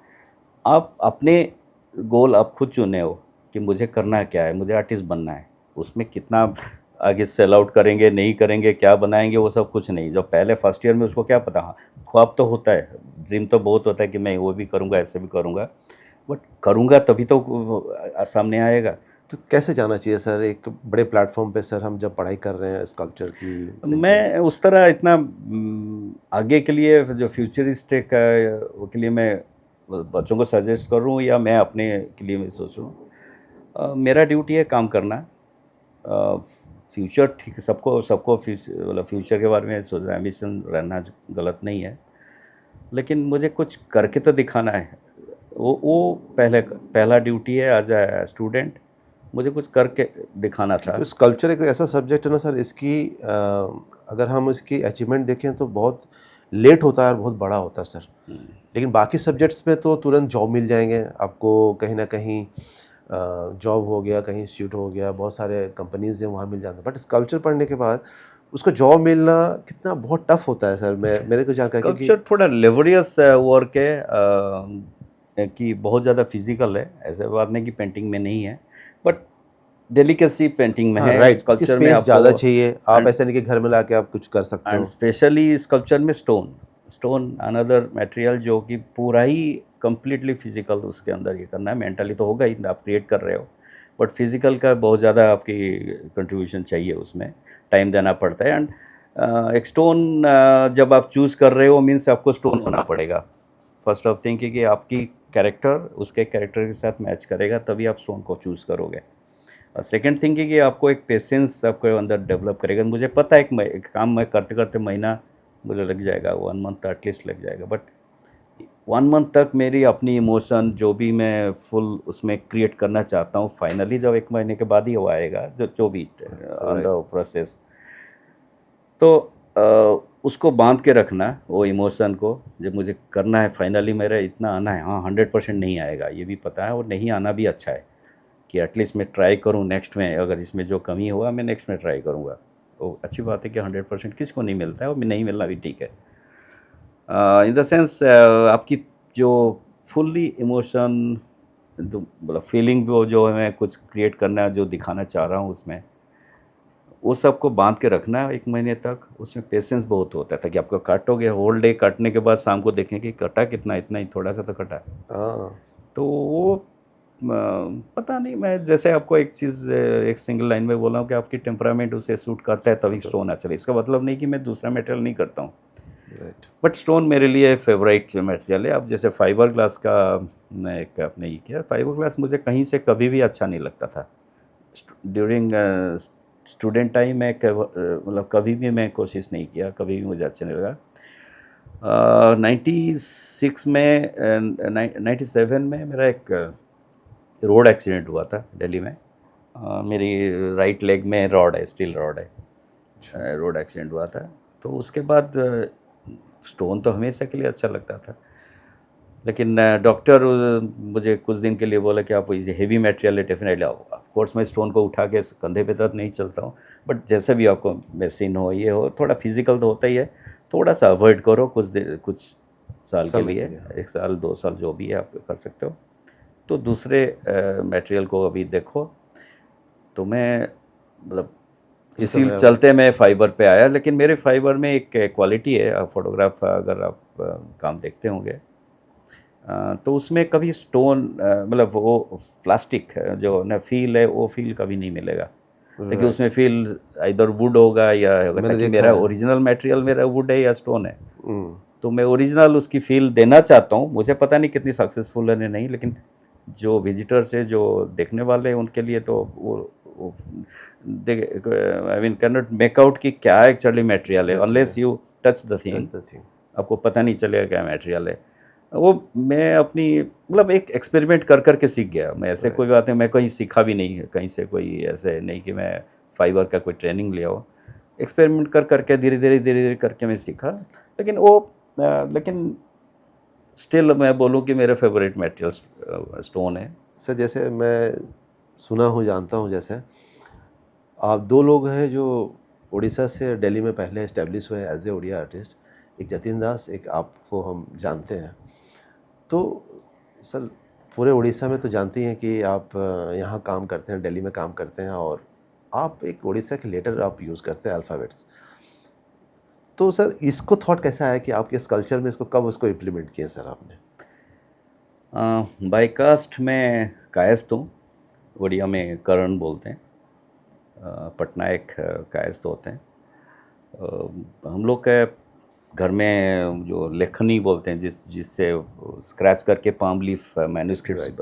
आप अपने गोल आप खुद चुने हो कि मुझे करना क्या है, मुझे आर्टिस्ट बनना है। उसमें कितना आगे सेल आउट करेंगे, नहीं करेंगे, क्या बनाएँगे, वो सब कुछ नहीं। जब पहले फर्स्ट ईयर में उसको क्या पता, हाँ, ख्वाब तो होता है, ड्रीम तो बहुत होता है कि मैं वो भी करूँगा, ऐसे भी करूँगा। बट करूँगा तभी तो सामने आएगा। तो कैसे जाना चाहिए सर एक बड़े प्लेटफॉर्म पे सर, हम जब पढ़ाई कर रहे हैं स्कल्पचर की तो? मैं उस तरह इतना आगे के लिए जो फ्यूचरिस्टिक वो के लिए मैं बच्चों को सजेस्ट कर रहा हूँ या मैं अपने के लिए मैं सोच रहा हूँ, मेरा ड्यूटी है काम करना। फ्यूचर ठीक, सबको मतलब फ्यूचर के बारे में सोच रहा है, एम्बिशन रहना गलत नहीं है, लेकिन मुझे कुछ करके तो दिखाना है। वो पहला ड्यूटी है एज अ स्टूडेंट, मुझे कुछ करके दिखाना था। क्योंकि स्कल्पचर एक ऐसा सब्जेक्ट है ना सर, इसकी अगर हम इसकी अचीवमेंट देखें तो बहुत लेट होता है और बहुत बड़ा होता है सर। लेकिन बाकी सब्जेक्ट्स में तो तुरंत जॉब मिल जाएंगे आपको, कहीं ना कहीं जॉब हो गया, कहीं इंस्टीट्यूट हो गया, बहुत सारे कंपनीज हैं वहाँ मिल जाते हैं। बट स्कल्पचर पढ़ने के बाद उसका जॉब मिलना कितना बहुत टफ होता है सर, मेरे को जानकारी क्योंकि स्कल्पचर थोड़ा लेबोरियस वर्क है, कि बहुत ज़्यादा फिजिकल है। ऐसे बात नहीं कि पेंटिंग में नहीं है, बट डेलिकेसी पेंटिंग में हाँ है। राइट, उसकी स्कल्पचर में स्पेस ज़्यादा आपको चाहिए। आप एंड ऐसे नहीं कि घर में लाके आप कुछ कर सकते एंड हो। स्पेशली स्कल्पचर में स्टोन अनदर मटेरियल जो कि पूरा ही कंप्लीटली फिजिकल उसके अंदर ये करना है। मेंटली तो होगा ही, आप क्रिएट कर रहे हो, बट फिजिकल का बहुत ज़्यादा आपकी कंट्रीब्यूशन चाहिए, उसमें टाइम देना पड़ता है। एंड एक स्टोन जब आप चूज़ कर रहे हो मीन्स आपको स्टोन होना पड़ेगा। फर्स्ट ऑफ थिंक कि आपकी कैरेक्टर उसके कैरेक्टर के साथ मैच करेगा, तभी आप स्टोन को चूज़ करोगे। और सेकंड थिंग कि आपको एक पेशेंस आपके अंदर डेवलप करेगा। मुझे पता है एक काम मैं करते करते महीना मुझे लग जाएगा, 1 मंथ एटलीस्ट लग जाएगा, बट 1 मंथ तक मेरी अपनी इमोशन जो भी मैं फुल उसमें क्रिएट करना चाहता हूँ, फाइनली जब 1 महीने के बाद ही वो आएगा, जो भी ऑन द प्रोसेस। तो उसको बांध के रखना वो इमोशन को, जब मुझे करना है फाइनली मेरा इतना आना है। हाँ, 100% नहीं आएगा ये भी पता है, और नहीं आना भी अच्छा है कि एटलीस्ट मैं ट्राई करूँ नेक्स्ट में। अगर इसमें जो कमी हुआ मैं नेक्स्ट में ट्राई करूँगा। वो अच्छी बात है कि 100% किसको नहीं मिलता है, और नहीं मिलना भी ठीक है। इन द सेंस आपकी जो फुल्ली इमोशन जो मतलब फीलिंग वो जो मैं कुछ क्रिएट करना जो दिखाना चाह रहा हूँ उसमें, वो सबको बांध के रखना है 1 महीने तक। उसमें पेशेंस बहुत होता है कि आपको काटोगे, होल डे काटने के बाद शाम को देखेंगे कटा कितना, इतना ही थोड़ा सा तो कटा। हाँ तो वो पता नहीं, मैं जैसे आपको एक चीज़ एक सिंगल लाइन में बोला हूँ कि आपकी टेम्परामेंट उसे सूट करता है तभी स्टोन अच्छा। इसका मतलब नहीं कि मैं दूसरा मटेरियल नहीं करता हूँ, राइट। बट स्टोन मेरे लिए फेवरेट मटेरियल है। अब जैसे फाइबर ग्लास का मैं एक आपने ये किया, फाइबर ग्लास मुझे कहीं से कभी भी अच्छा नहीं लगता था। ड्यूरिंग स्टूडेंट टाइम में मतलब कभी भी मैं कोशिश नहीं किया, कभी भी मुझे अच्छा नहीं लगा। 96 में 97 में मेरा एक रोड एक्सीडेंट हुआ था दिल्ली में। मेरी राइट लेग में रॉड है, स्टील रॉड है। रोड एक्सीडेंट हुआ था, तो उसके बाद स्टोन तो हमेशा के लिए अच्छा लगता था, लेकिन डॉक्टर मुझे कुछ दिन के लिए बोला कि आप ये हेवी मटेरियल है, डेफिनेटली ऑफ कोर्स मैं स्टोन को उठा के कंधे पे तक नहीं चलता हूँ, बट जैसे भी आपको मेडिसिन हो ये हो, थोड़ा फिजिकल तो होता ही है, थोड़ा सा अवॉइड करो कुछ साल के लिए, 1 साल 2 साल जो भी है आप कर सकते हो। तो दूसरे मटेरियल को अभी देखो। तो मैं मतलब इसी चलते मैं फाइबर पे आया, लेकिन मेरे फाइबर में एक क्वालिटी है, फोटोग्राफ अगर आप काम देखते होंगे तो उसमें कभी स्टोन मतलब वो प्लास्टिक जो ना फील है, वो फील कभी नहीं मिलेगा, लेकिन उसमें फील इधर वुड होगा या होगा, ताकि मेरा ओरिजिनल मटेरियल मेरा वुड है या स्टोन है, तो मैं ओरिजिनल उसकी फील देना चाहता हूँ। मुझे पता नहीं कितनी सक्सेसफुल है नहीं, लेकिन जो विजिटर्स है, जो देखने वाले हैं, उनके लिए तो वो I mean can not make out कि क्या एक्चुअली मटेरियल है unless you touch the thing, आपको पता नहीं चलेगा क्या मटेरियल है। वो मैं अपनी मतलब एक एक्सपेरिमेंट कर कर के सीख गया मैं, ऐसे कोई बात है मैं कहीं सीखा भी नहीं है कहीं से, कोई ऐसे नहीं कि मैं फाइबर का कोई ट्रेनिंग लिया हो, एक्सपेरिमेंट कर करके धीरे धीरे करके मैं सीखा। लेकिन वो लेकिन स्टिल मैं बोलूँ कि मेरा फेवरेट मटेरियल स्टोन है। सर जैसे मैं सुना हूँ, जानता हूँ, जैसे आप 2 लोग हैं जो उड़ीसा से दिल्ली में पहले इस्टेब्लिश हुए एज ए उड़िया आर्टिस्ट, एक जतिन दास, एक आपको हम जानते हैं। तो सर पूरे उड़ीसा में तो जानती हैं कि आप यहाँ काम करते हैं, दिल्ली में काम करते हैं, और आप एक उड़ीसा के लेटर आप यूज़ करते हैं अल्फ़ाबेट्स। तो सर इसको थॉट कैसा आया कि आपके इस कल्चर में इसको कब उसको इम्प्लीमेंट किया सर आपने? बाय कास्ट में कायस्थ हूँ, उड़िया में करण बोलते हैं, पटनायक कायस्थ होते हैं। हम लोग के घर में जो लेखनी बोलते हैं, जिससे स्क्रैच करके पाम लीफ मैन्युस्क्रिप्ट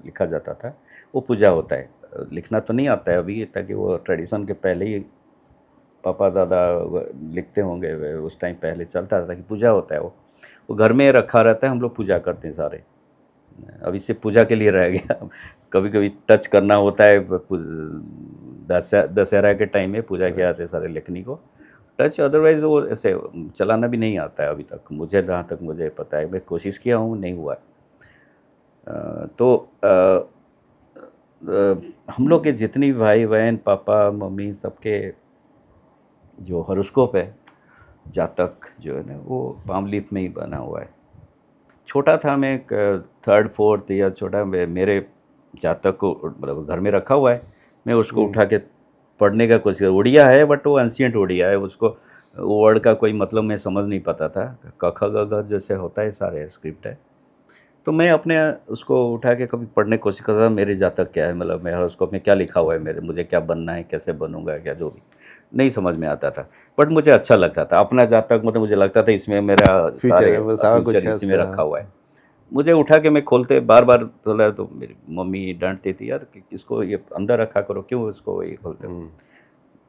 लिखा जाता था, वो पूजा होता है। लिखना तो नहीं आता है अभी, ताकि वो ट्रेडिशन के पहले ही पापा दादा लिखते होंगे, उस टाइम पहले चलता था कि पूजा होता है। वो घर में रखा रहता है, हम लोग पूजा करते हैं सारे। अभी सिर्फ पूजा के लिए रह गया, कभी कभी टच करना होता है, दशहरा के टाइम में पूजा किया जाता है सारे लेखनी को टच, अदरवाइज़ वो ऐसे चलाना भी नहीं आता है अभी तक मुझे, जहाँ तक मुझे पता है। मैं कोशिश किया हूँ, नहीं हुआ। तो हम लोग के जितनी भाई बहन पापा मम्मी सबके जो हॉरोस्कोप है, जातक जो है ना, वो पाम लीफ में ही बना हुआ है। छोटा था मैं, 3rd 4th या छोटा, मेरे जातक को मतलब घर में रखा हुआ है, मैं उसको उठा के पढ़ने का कोशिश, उड़िया है बट वो एंशिएंट उड़िया है, उसको वर्ड का कोई मतलब मैं समझ नहीं पाता था, क ख ग घ जैसे होता है सारे स्क्रिप्ट है। तो मैं अपने उसको उठा के कभी पढ़ने की कोशिश करता था, मेरे जातक क्या है, मतलब मेरे हॉरोस्कोप में क्या लिखा हुआ है, मुझे क्या बनना है, कैसे बनूंगा, क्या जो भी नहीं समझ में आता था, बट मुझे अच्छा लगता था अपना जातक। मतलब मुझे लगता था इसमें मेरा सारा कुछ इसी में रखा हुआ है। मुझे उठा के मैं खोलते बार बोला, तो मेरी मम्मी डांटती थी, यार इसको ये अंदर रखा करो, क्यों इसको ये खोलते हो।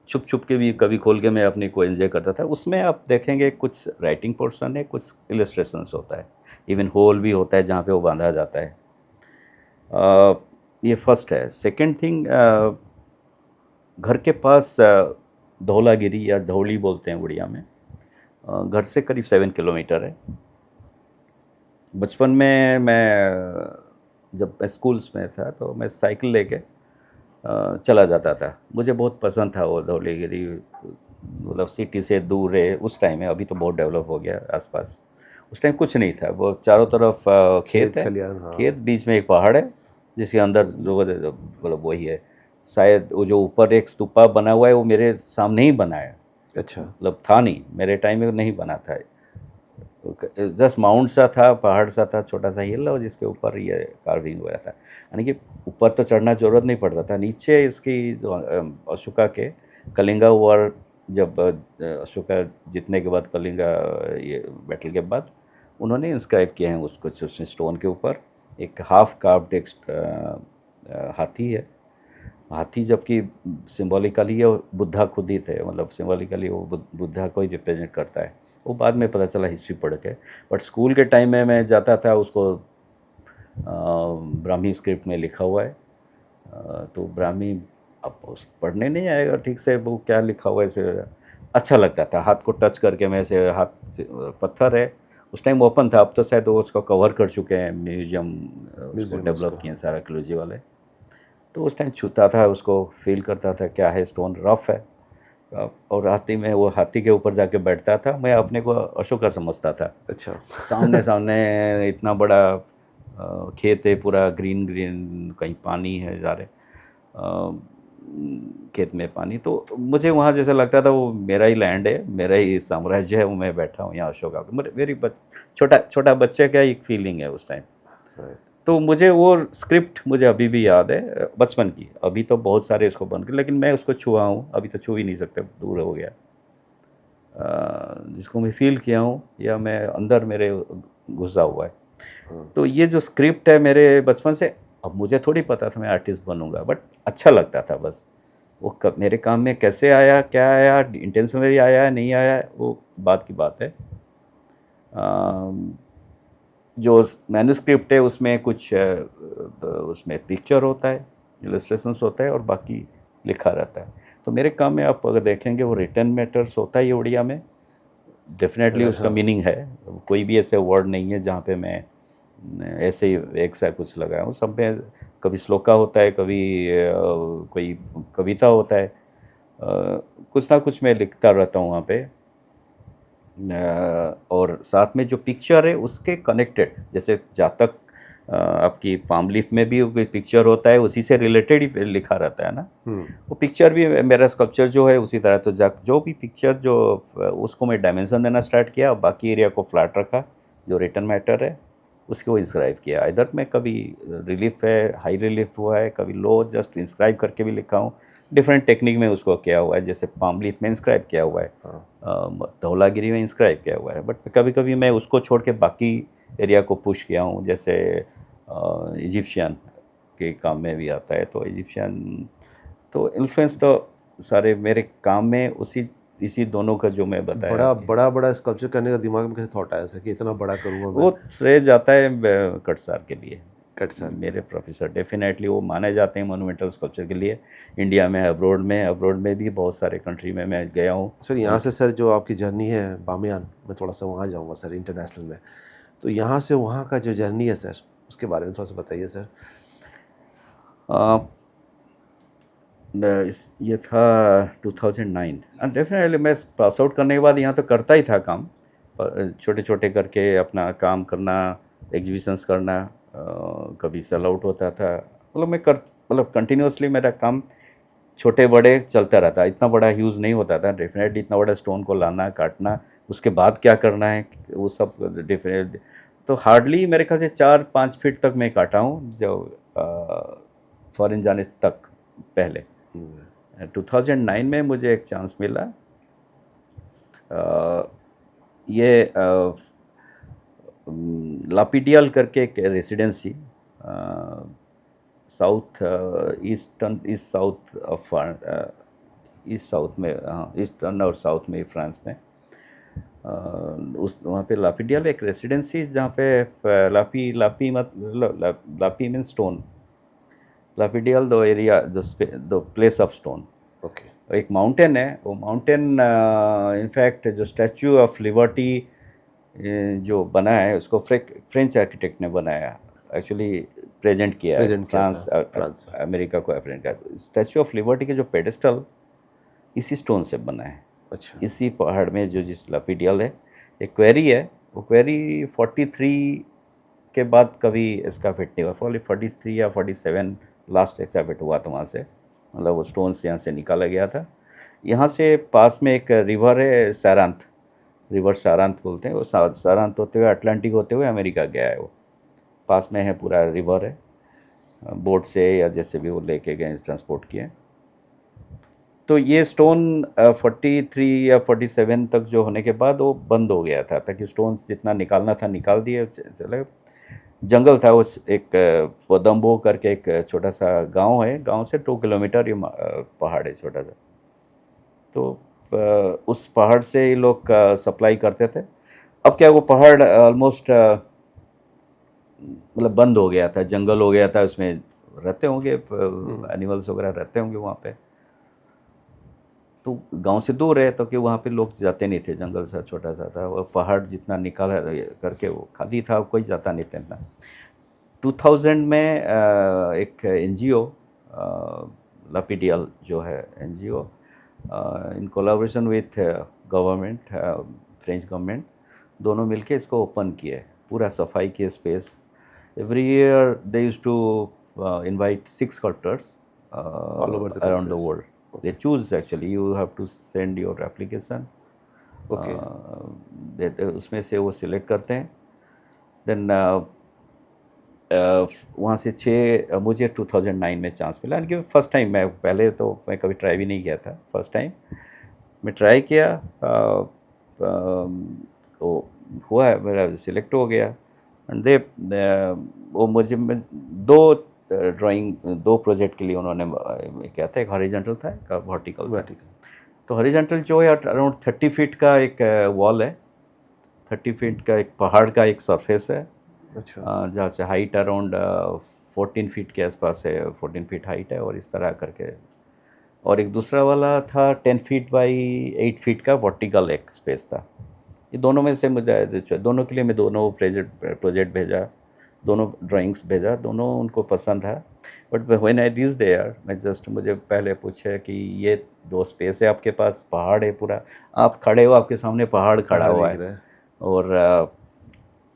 छुप छुप के भी कभी खोल के मैं अपने को एंजॉय करता था। उसमें आप देखेंगे कुछ राइटिंग पोर्शन है, कुछ इलस्ट्रेशंस होता है, इवन होल भी होता है जहाँ पे वो बांधा जाता है। ये फर्स्ट है। सेकंड थिंग, घर के पास धौलागिरी या धौली बोलते हैं उड़िया में, घर से करीब 7 किलोमीटर है। बचपन में मैं जब स्कूल्स में था तो मैं साइकिल लेके चला जाता था, मुझे बहुत पसंद था वो धौलागिरी, मतलब सिटी से दूर है उस टाइम में, अभी तो बहुत डेवलप हो गया आसपास। उस टाइम कुछ नहीं था, वो चारों तरफ खेत है, खेत, बीच में एक पहाड़ है जिसके अंदर जो मतलब वही है। शायद वो जो ऊपर एक स्तूपा बना हुआ है वो मेरे सामने ही बना है। अच्छा, मतलब था नहीं, मेरे टाइम में नहीं बना था, जस्ट माउंट सा था, पहाड़ सा था, छोटा सा हिल, और जिसके ऊपर ये कार्विंग हुआ था। यानी कि ऊपर तो चढ़ना जरूरत नहीं पड़ता था, नीचे इसकी जो अशोका के कलिंगा वॉर, जब अशोका जीतने के बाद, कलिंगा ये बैटल के बाद, उन्होंने इंस्क्राइब किए हैं उसको उसने स्टोन के ऊपर। एक हाफ कार्व्ड एक हाथी है, हाथी जबकि सिम्बॉलिकली ये बुद्धा खुद ही थे, मतलब सिम्बॉलिकली वो बुद्धा को ही रिप्रेजेंट करता है। वो बाद में पता चला हिस्ट्री पढ़ के। बट स्कूल के टाइम में मैं जाता था, उसको ब्राह्मी स्क्रिप्ट में लिखा हुआ है, तो ब्राह्मी अब उस पढ़ने नहीं आएगा ठीक से वो क्या लिखा हुआ है, ऐसे अच्छा लगता था हाथ को टच करके। मैं ऐसे हाथ पत्थर है, उस टाइम ओपन था, अब तो शायद वो उसको कवर कर चुके हैं, म्यूजियम उसको डेवलप किए हैं सारा आर्कियोलॉजी वाले। तो उस टाइम छूता था उसको, फील करता था क्या है, स्टोन रफ है। और हाथी में वो हाथी के ऊपर जाके बैठता था, मैं अपने को अशोका समझता था। अच्छा। सामने सामने इतना बड़ा खेत है, पूरा ग्रीन ग्रीन, कहीं पानी है जा रहे खेत में पानी, तो मुझे वहाँ जैसा लगता था वो मेरा ही लैंड है, मेरा ही साम्राज्य है, वो मैं बैठा हूँ यहाँ अशोका। मेरी छोटा छोटा बच्चे का एक फीलिंग है उस टाइम। तो मुझे वो स्क्रिप्ट मुझे अभी भी याद है बचपन की। अभी तो बहुत सारे इसको बंद कर, लेकिन मैं उसको छुआ हूँ, अभी तो छू ही नहीं सकते, दूर हो गया। जिसको मैं फील किया हूँ या मैं अंदर मेरे घुसा हुआ है। तो ये जो स्क्रिप्ट है मेरे बचपन से, अब मुझे थोड़ी पता था मैं आर्टिस्ट बनूंगा, बट अच्छा लगता था बस। वो मेरे काम में कैसे आया, क्या आया, इंटेंशनली आया नहीं आया, वो बात की बात है। जो मैन्युस्क्रिप्ट है उसमें कुछ उसमें पिक्चर होता है, इलस्ट्रेशंस होता है, और बाकी लिखा रहता है। तो मेरे काम में आप अगर देखेंगे वो रिटर्न मैटर्स होता है उड़िया में, डेफिनेटली उसका मीनिंग है। कोई भी ऐसे वर्ड नहीं है जहाँ पे मैं ऐसे ही एक सा कुछ लगाया हूँ। सब में कभी श्लोका होता है, कभी कोई कविता होता है, कुछ ना कुछ मैं लिखता रहता हूँ वहाँ पे। और साथ में जो पिक्चर है उसके कनेक्टेड, जैसे जातक आपकी पाम लीफ में भी कोई पिक्चर होता है, उसी से रिलेटेड ही लिखा रहता है ना। वो पिक्चर भी मेरा स्कल्पचर जो है उसी तरह। तो जो भी पिक्चर जो उसको मैं डायमेंशन देना स्टार्ट किया, बाकी एरिया को फ्लैट रखा, जो रिटर्न मैटर है उसको इंस्क्राइब किया। इधर में कभी रिलीफ है, हाई रिलीफ हुआ है, कभी लो, जस्ट इंस्क्राइब करके भी लिखा हूँ। डिफरेंट टेक्निक में उसको किया हुआ है, जैसे पाम लीफ में इंस्क्राइब किया हुआ है, धौलागिरी में इंस्क्राइब किया हुआ है। बट कभी कभी मैं उसको छोड़ के बाकी एरिया को पुश किया हूँ, जैसे इजिप्शियन के काम में भी आता है। तो इजिप्शियन तो इन्फ्लुएंस तो सारे मेरे काम में इसी दोनों का जो मैं बताया। बड़ा स्कल्पचर करने का दिमाग में कैसे थॉट आया कि इतना बड़ा करूँगा मैं? वो श्रेय जाता है कटसार के लिए। कटसार मेरे प्रोफेसर डेफिनेटली वो माने जाते हैं मोनूमेंटल स्कल्पचर के लिए, इंडिया में, अब्रोड में भी बहुत सारे कंट्री में मैं गया हूँ। सर यहाँ से सर जो आपकी जर्नी है बामियान, मैं थोड़ा सा वहाँ जाऊँगा सर इंटरनेशनल में, तो यहाँ से वहाँ का जो जर्नी है सर उसके बारे में थोड़ा सा बताइए सर। ये था 2009। डेफिनेटली मैं पास आउट करने के बाद यहाँ तो करता ही था काम, छोटे छोटे करके अपना काम करना, एग्जीबिशंस करना, कभी सेल आउट होता था, मतलब कंटिन्यूसली मेरा काम छोटे बड़े चलता रहता। इतना बड़ा ह्यूज नहीं होता था डेफिनेटली, इतना बड़ा स्टोन को लाना, काटना, उसके बाद क्या करना है वो सब डेफिनेटली। तो हार्डली मेरे ख्याल से 4-5 फीट तक मैं काटा हूँ, जो फॉरेन जाने तक पहले। 2009 में मुझे एक चांस मिला, ये लापिडियल करके एक रेसिडेंसी ईस्ट साउथ में, हाँ ईस्टर्न और साउथ में फ्रांस में, वहाँ पे लापिडियल एक रेसिडेंसी जहाँ पे लापी मीन स्टोन, लापिडियल दो एरिया, दो प्लेस ऑफ स्टोन। ओके। एक माउंटेन है, वो माउंटेन इनफैक्ट जो स्टैचू ऑफ लिबर्टी जो बना है उसको फ्रेंच आर्किटेक्ट ने बनाया, एक्चुअली प्रेजेंट किया है फ्रांस अमेरिका को प्रेजेंट किया। स्टैचू ऑफ लिबर्टी के जो पेडेस्टल इसी स्टोन से बना है। अच्छा। इसी पहाड़ में जो जिस लापिडियल है, एक क्वेरी है, वो क्वेरी 43 के बाद कभी इसका फिट नहीं हुआ, 43 या 47 लास्ट इसका फिट हुआ था वहाँ से, मतलब वो स्टोन्स यहाँ से निकाला गया था। यहाँ से पास में एक रिवर है सारांत, रिवर सारांत बोलते हैं, वो सारांत होते हुए अटलांटिक होते हुए अमेरिका गया है, वो पास में है, पूरा रिवर है, बोट से या जैसे भी वो लेके गए, ट्रांसपोर्ट किए। तो ये स्टोन 43 या 47 तक जो होने के बाद वो बंद हो गया था, ताकि स्टोन्स जितना निकालना था निकाल दिए, चले। जंगल था, उस एक वदम्बो करके एक छोटा सा गांव है, गांव से 2 किलोमीटर ये पहाड़ है छोटा सा। तो उस पहाड़ से ये लोग सप्लाई करते थे। अब क्या वो पहाड़ ऑलमोस्ट मतलब बंद हो गया था, जंगल हो गया था, उसमें रहते होंगे एनिमल्स वगैरह रहते होंगे वहाँ पे। तो गांव से दूर है तो कि वहाँ पे लोग जाते नहीं थे, जंगल सा छोटा सा था, वो पहाड़ जितना निकाला करके वो खाली था, कोई जाता नहीं था इतना। 2000 में एक एनजीओ लापीडियल जो है NGO in collaboration with government, French government, दोनों मिलके इसको ओपन किए, पूरा सफाई किए space. Every year they used to invite 6 sculptors All over the around the countries. world. Okay. They choose actually. You have to send your application. Okay. उसमें से वो सिलेक्ट करते हैं। देन वहाँ से 6 मुझे 2009 में चांस मिला, यानी कि फर्स्ट टाइम। मैं पहले तो मैं कभी ट्राई भी नहीं किया था, फर्स्ट टाइम मैं ट्राई किया। वो हुआ, मेरा सिलेक्ट हो गया। एंड दे वो मुझे दो ड्राइंग, दो प्रोजेक्ट के लिए उन्होंने क्या था, एक हॉरिजॉन्टल था, एक वर्टिकल था। तो हॉरिजॉन्टल जो है अराउंड 30 फीट का एक वॉल है, 30 फीट का एक पहाड़ का एक सरफेस है। अच्छा। जहाँ से हाइट अराउंड 14 फीट के आसपास है, 14 फीट हाइट है, और इस तरह करके। और एक दूसरा वाला था 10 फीट बाई 8 फीट का वर्टिकल एक स्पेस था। ये दोनों में से मुझे, दोनों के लिए मैं दोनों प्रोजेक्ट भेजा, दोनों ड्राइंग्स भेजा, दोनों उनको पसंद था। But when I reach there, मैं जस्ट, मुझे पहले पूछे कि ये दो स्पेस है आपके पास, पहाड़ है पूरा, आप खड़े हो, आपके सामने पहाड़ खड़ा हुआ है, और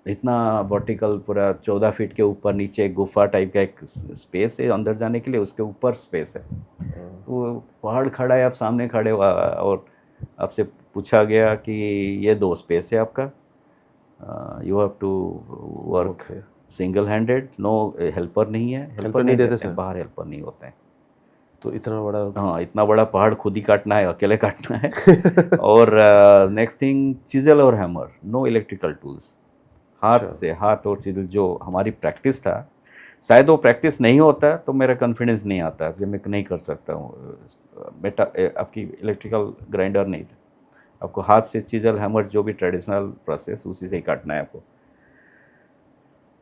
इतना वर्टिकल पूरा 14 फीट के ऊपर नीचे एक गुफा टाइप का एक स्पेस है अंदर जाने के लिए, उसके ऊपर स्पेस है। वो पहाड़ खड़ा है, आप सामने खड़े हुआ, और आपसे पूछा गया कि ये दो स्पेस है आपका, you have to work single handed, no helper नहीं है, हेल्पर नहीं देते सर, बाहर हेल्पर नहीं होते हैं। तो इतना बड़ा, हाँ, इतना बड़ा पहाड़ खुद ही काटना है, अकेले काटना है। और नेक्स्ट थिंग, चिजल और हैमर, नो इलेक्ट्रिकल टूल्स, हाथ से, हाथ और चिजल। जो हमारी प्रैक्टिस था, शायद वो प्रैक्टिस नहीं होता तो मेरा कॉन्फिडेंस नहीं आता कि मैं नहीं कर सकता हूँ। बेटा, आपकी इलेक्ट्रिकल ग्राइंडर नहीं था, आपको हाथ से चिजल हैमर, जो भी ट्रेडिशनल प्रोसेस, उसी से ही काटना है आपको।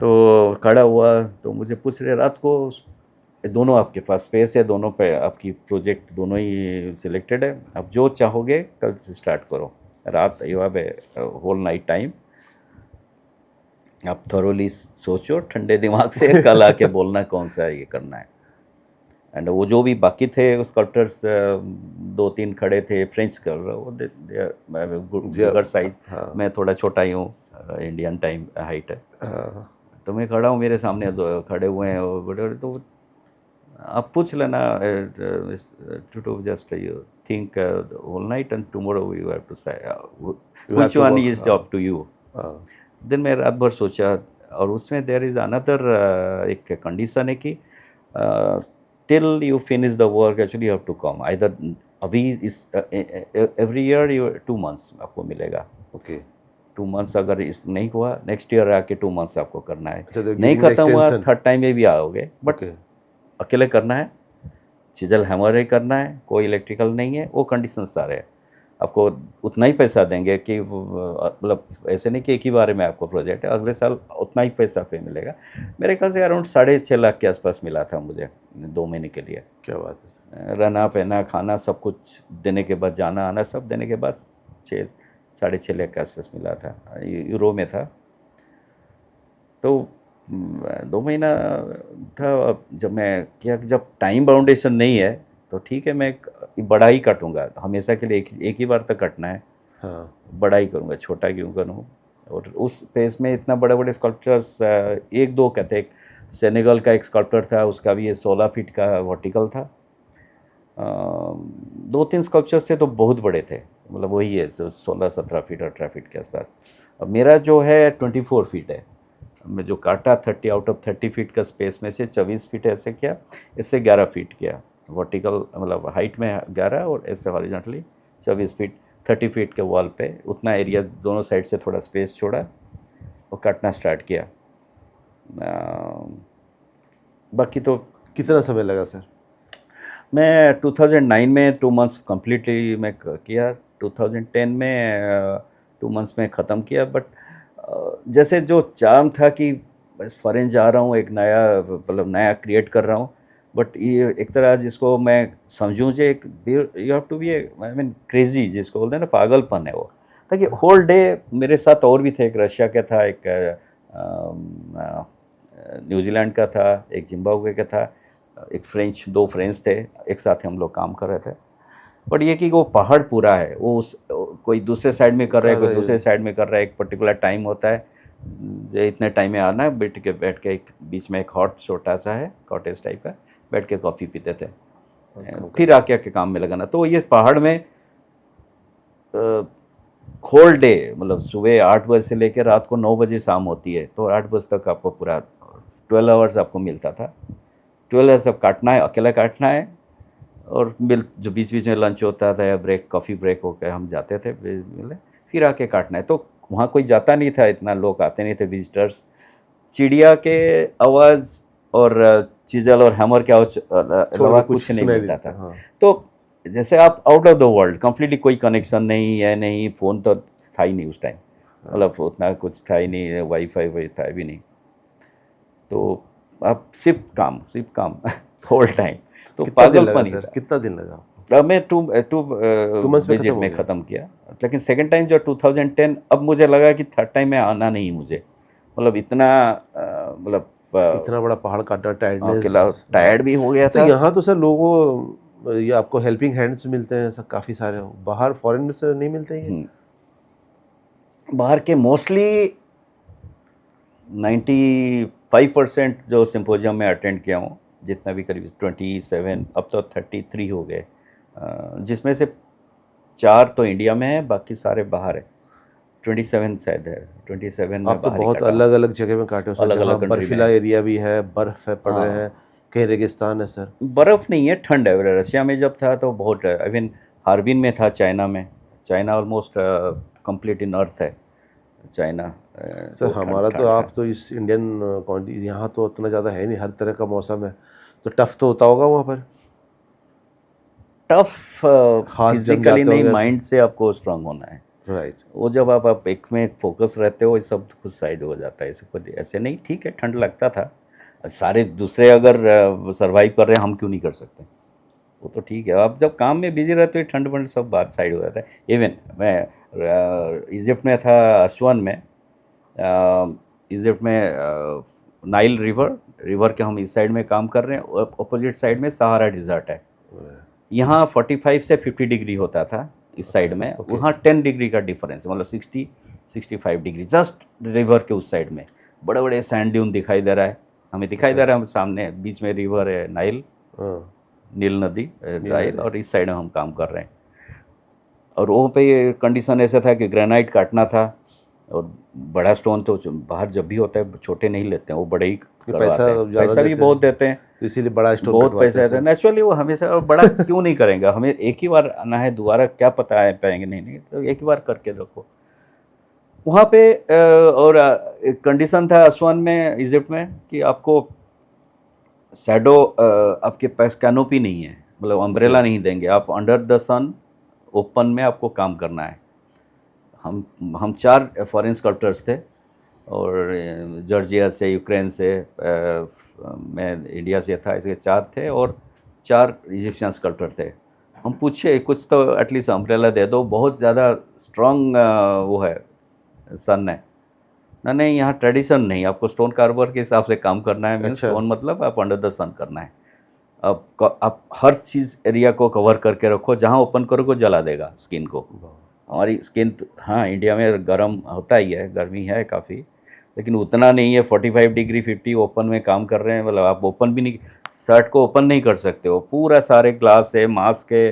तो खड़ा हुआ तो मुझे पूछ रहे, रात को दोनों आपके पास स्पेस है, दोनों पे आपकी प्रोजेक्ट दोनों ही सिलेक्टेड है, आप जो चाहोगे कल से स्टार्ट करो। रात, you have a whole night time, आप थोरोली सोचो ठंडे दिमाग से, कल आके बोलना कौन सा ये करना है। एंड वो जो भी बाकी थे स्कल्पटर्स, 2-3 खड़े थे, फ्रेंच कर वो गुड साइज, मैं थोड़ा छोटा ही हूँ, इंडियन टाइम हाइट है, तो मैं खड़ा हूँ, मेरे सामने दो खड़े हुए हैं बड़े, तो आप पूछ लेना, to just you think whole night and tomorrow you have to say which one is up to you. दिन मैं रात भर सोचा, और उसमें देयर इज़ अनदर एक कंडीशन है कि till you finish the work actually you have to come, either अभी इस एवरी ईयर यू 2 मंथ्स आपको मिलेगा। ओके, 2 मंथ्स अगर इस नहीं हुआ, नेक्स्ट ईयर आके 2 मंथ्स आपको करना है। नहीं खत्म हुआ, थर्ड टाइम में भी आओगे, बट अकेले करना है, चिजल हैमर ही करना है, कोई इलेक्ट्रिकल नहीं है, वो कंडीशन सारे हैं। आपको उतना ही पैसा देंगे कि मतलब ऐसे नहीं कि एक ही बारे में आपको प्रोजेक्ट है, अगले साल उतना ही पैसा पे मिलेगा। मेरे ख्याल से अराउंड 6.5 लाख के आसपास मिला था मुझे 2 महीने के लिए। क्या बात है सर। रहना, पहना, खाना सब कुछ देने के बाद, जाना आना सब देने के बाद 6.5 लाख के आसपास मिला था, यूरो में था। तो 2 महीना था। जब मैं किया कि जब टाइम बाउंडेशन नहीं है तो ठीक है, मैं बड़ा ही काटूंगा, हमेशा के लिए एक ही बार तक कटना है। हाँ, बड़ा ही करूँगा, छोटा क्यों करूँ। और उस पेस में इतना बड़े बड़े स्कल्पचर्स, 1-2 कहते, एक सेनेगल का एक स्कल्पचर था, उसका भी ये 16 फीट का वर्टिकल था। 2-3 स्कल्पचर्स थे तो बहुत बड़े थे, मतलब वही है 16-17 फीट 18 फीट के आसपास। अब मेरा जो है 24 फीट है। मैं जो काटा 30 आउट ऑफ 30 फीट का स्पेस में से 24 फीट ऐसे किया, इससे 11 फीट किया वर्टिकल, मतलब हाइट में 11 और ऐसे हॉरिजॉन्टली 24 फीट। 30 फीट के वॉल पे उतना एरिया, दोनों साइड से थोड़ा स्पेस छोड़ा और काटना स्टार्ट किया। बाकी तो कितना समय लगा सर? मैं 2009 में 2 मंथ्स कम्प्लीटली मैं किया, 2010 में 2 मंथ्स में ख़त्म किया। बट जैसे जो चार्म था कि बस फॉरेन जा रहा हूँ, एक नया मतलब नया क्रिएट कर रहा हूँ, बट ये एक तरह जिसको मैं समझूँ जो एक you have to be I mean crazy, जिसको बोलते हैं ना, पागलपन है वो। ताकि होल डे मेरे साथ और भी थे, एक रशिया का था, एक न्यूजीलैंड का था, एक जिम्बाब्वे का था, एक फ्रेंच, 2 फ्रेंच थे, एक साथ हम लोग काम कर रहे थे। बट ये कि वो पहाड़ पूरा है, वो उस कोई दूसरे साइड में कर रहा है, कोई दूसरे साइड में कर रहा है, एक पर्टिकुलर टाइम होता है, जो इतने टाइम में आना है, बैठ के एक बीच में एक हॉट छोटा सा है कॉटेज टाइप का, बैठ के कॉफ़ी पीते थे, फिर आके काम में लगाना। तो ये पहाड़ में होल डे, मतलब सुबह 8 बजे से लेकर रात को 9 बजे शाम होती है, तो 8 बजे तक आपको पूरा 12 आवर्स आपको मिलता था। 12 आवर्स अब काटना है, अकेला काटना है, और जो बीच बीच में लंच होता था या ब्रेक, कॉफ़ी ब्रेक होकर हम जाते थे मिले, फिर आके काटना है। तो वहाँ कोई जाता नहीं था, इतना लोग आते नहीं थे विजिटर्स। चिड़िया के आवाज़ और चीजल और हैमर के आवाज़ अलावा कुछ नहीं मिलता था। हाँ। तो जैसे आप out of the world, completely कोई कनेक्शन नहीं है, नहीं फ़ोन तो था ही नहीं उस टाइम, मतलब उतना कुछ था ही नहीं, वाईफाई था भी नहीं, तो आप सिर्फ काम होल टाइम। तो पागलपन ही था। कितना दिन लगा? मैं टू मंथ्स में ख़त्म किया। लेकिन सेकंड टाइम जो 2010, अब मुझे लगा कि थर्ड टाइम में आना नहीं मुझे, मतलब इतना मतलब इतना बड़ा पहाड़ काटना, टायर्ड भी हो गया था। तो यहाँ तो सर लोगों ये आपको हेल्पिंग हैंड्स मिलते हैं सब काफ़ी सारे, बाहर फॉरेन में से नहीं मिलते हैं? बाहर के मोस्टली 95% जो सिम्पोजियम में अटेंड किया हूँ, जितना भी करीब 27, अब तो 33 हो गए, जिसमें से 4 तो इंडिया में है, बाकी सारे बाहर है। 27 शायद है, 27 में आप तो बहुत अलग अलग जगह में काटे हो, अलग बर्फीला एरिया भी है, बर्फ़ है पड़ रहे हैं, कहीं रेगिस्तान है सर। बर्फ़ नहीं है, ठंड है। रशिया में जब था तो बहुत, इवन हार्बिन में था, चाइना ऑलमोस्ट कंप्लीट इन अर्थ है चाइना। सर हमारा तो आप तो इस इंडियन कॉन्टिनेंट, यहाँ तो उतना ज़्यादा है नहीं, हर तरह का मौसम है, तो टफ तो होता होगा वहाँ पर। टफ फिजिकली नहीं, माइंड से आपको स्ट्रांग होना है। राइट। वो जब आप एक में फोकस रहते हो, ये सब खुद साइड हो जाता है, ऐसे नहीं। ठीक है, ठंड लगता था, सारे दूसरे अगर सरवाइव कर रहे हैं, हम क्यों नहीं कर सकते? वो तो ठीक है, आप जब काम में बिजी रहते हो, ठंड वंड सब बात साइड हो जाता है। इवन मैं इजिप्ट में था, असवान में, इजिप्ट में नाइल रिवर के हम इस साइड में काम कर रहे हैं, अपोजिट साइड में सहारा डिज़र्ट है। यहाँ 45 से 50 डिग्री होता था इस साइड में, वहाँ 10 डिग्री का डिफरेंस, मतलब 60-65 डिग्री जस्ट रिवर के उस साइड में। बड़े बड़े सैंड ड्यून दिखाई दे रहा है, हमें दिखाई दे रहा है सामने, बीच में रिवर है, नील नदी, और इस साइड में हम काम कर रहे हैं। और वहाँ पे ये कंडीशन ऐसा था कि ग्रेनाइट काटना था, और बड़ा स्टोन तो बाहर जब भी होता है छोटे नहीं लेते हैं, वो बड़े ही पैसा भी बहुत देते हैं, तो इसीलिए बड़ा स्टोन बहुत पैसा देते हैं नेचुरली। वो हमेशा, और बड़ा क्यों नहीं करेंगे, हमें एक ही बार आना है, दोबारा क्या पता है पाएंगे नहीं, तो एक ही बार करके रखो वहाँ पे। और एक कंडीशन था असवान में, इजिप्ट में, कि आपको शैडो, आपके पास कैनोपी नहीं है, मतलब अम्ब्रेला नहीं देंगे, आप अंडर द सन ओपन में आपको काम करना है। हम 4 फॉरेन स्कल्प्टर्स थे, और जॉर्जिया से, यूक्रेन से, मैं इंडिया से था, ऐसे 4 थे, और 4 इजिप्शियन स्कल्प्टर थे। हम पूछे कुछ तो एटलीस्ट अम्ब्रेला दे दो, बहुत ज़्यादा स्ट्रॉन्ग वो है सन है ना, नहीं यहाँ ट्रेडिशन नहीं, आपको स्टोन कार्वर के हिसाब से काम करना है। मीन्स स्टोन मतलब आप अंडर द सन करना है, आप हर चीज़ एरिया को कवर करके रखो, जहाँ ओपन करोगे जला देगा स्किन को। हमारी स्किन हाँ इंडिया में गर्म होता ही है, गर्मी है काफ़ी, लेकिन उतना नहीं है। 45 डिग्री 50 ओपन में काम कर रहे हैं, मतलब आप ओपन भी नहीं, शर्ट को ओपन नहीं कर सकते हो, पूरा सारे ग्लास है, मास्क है,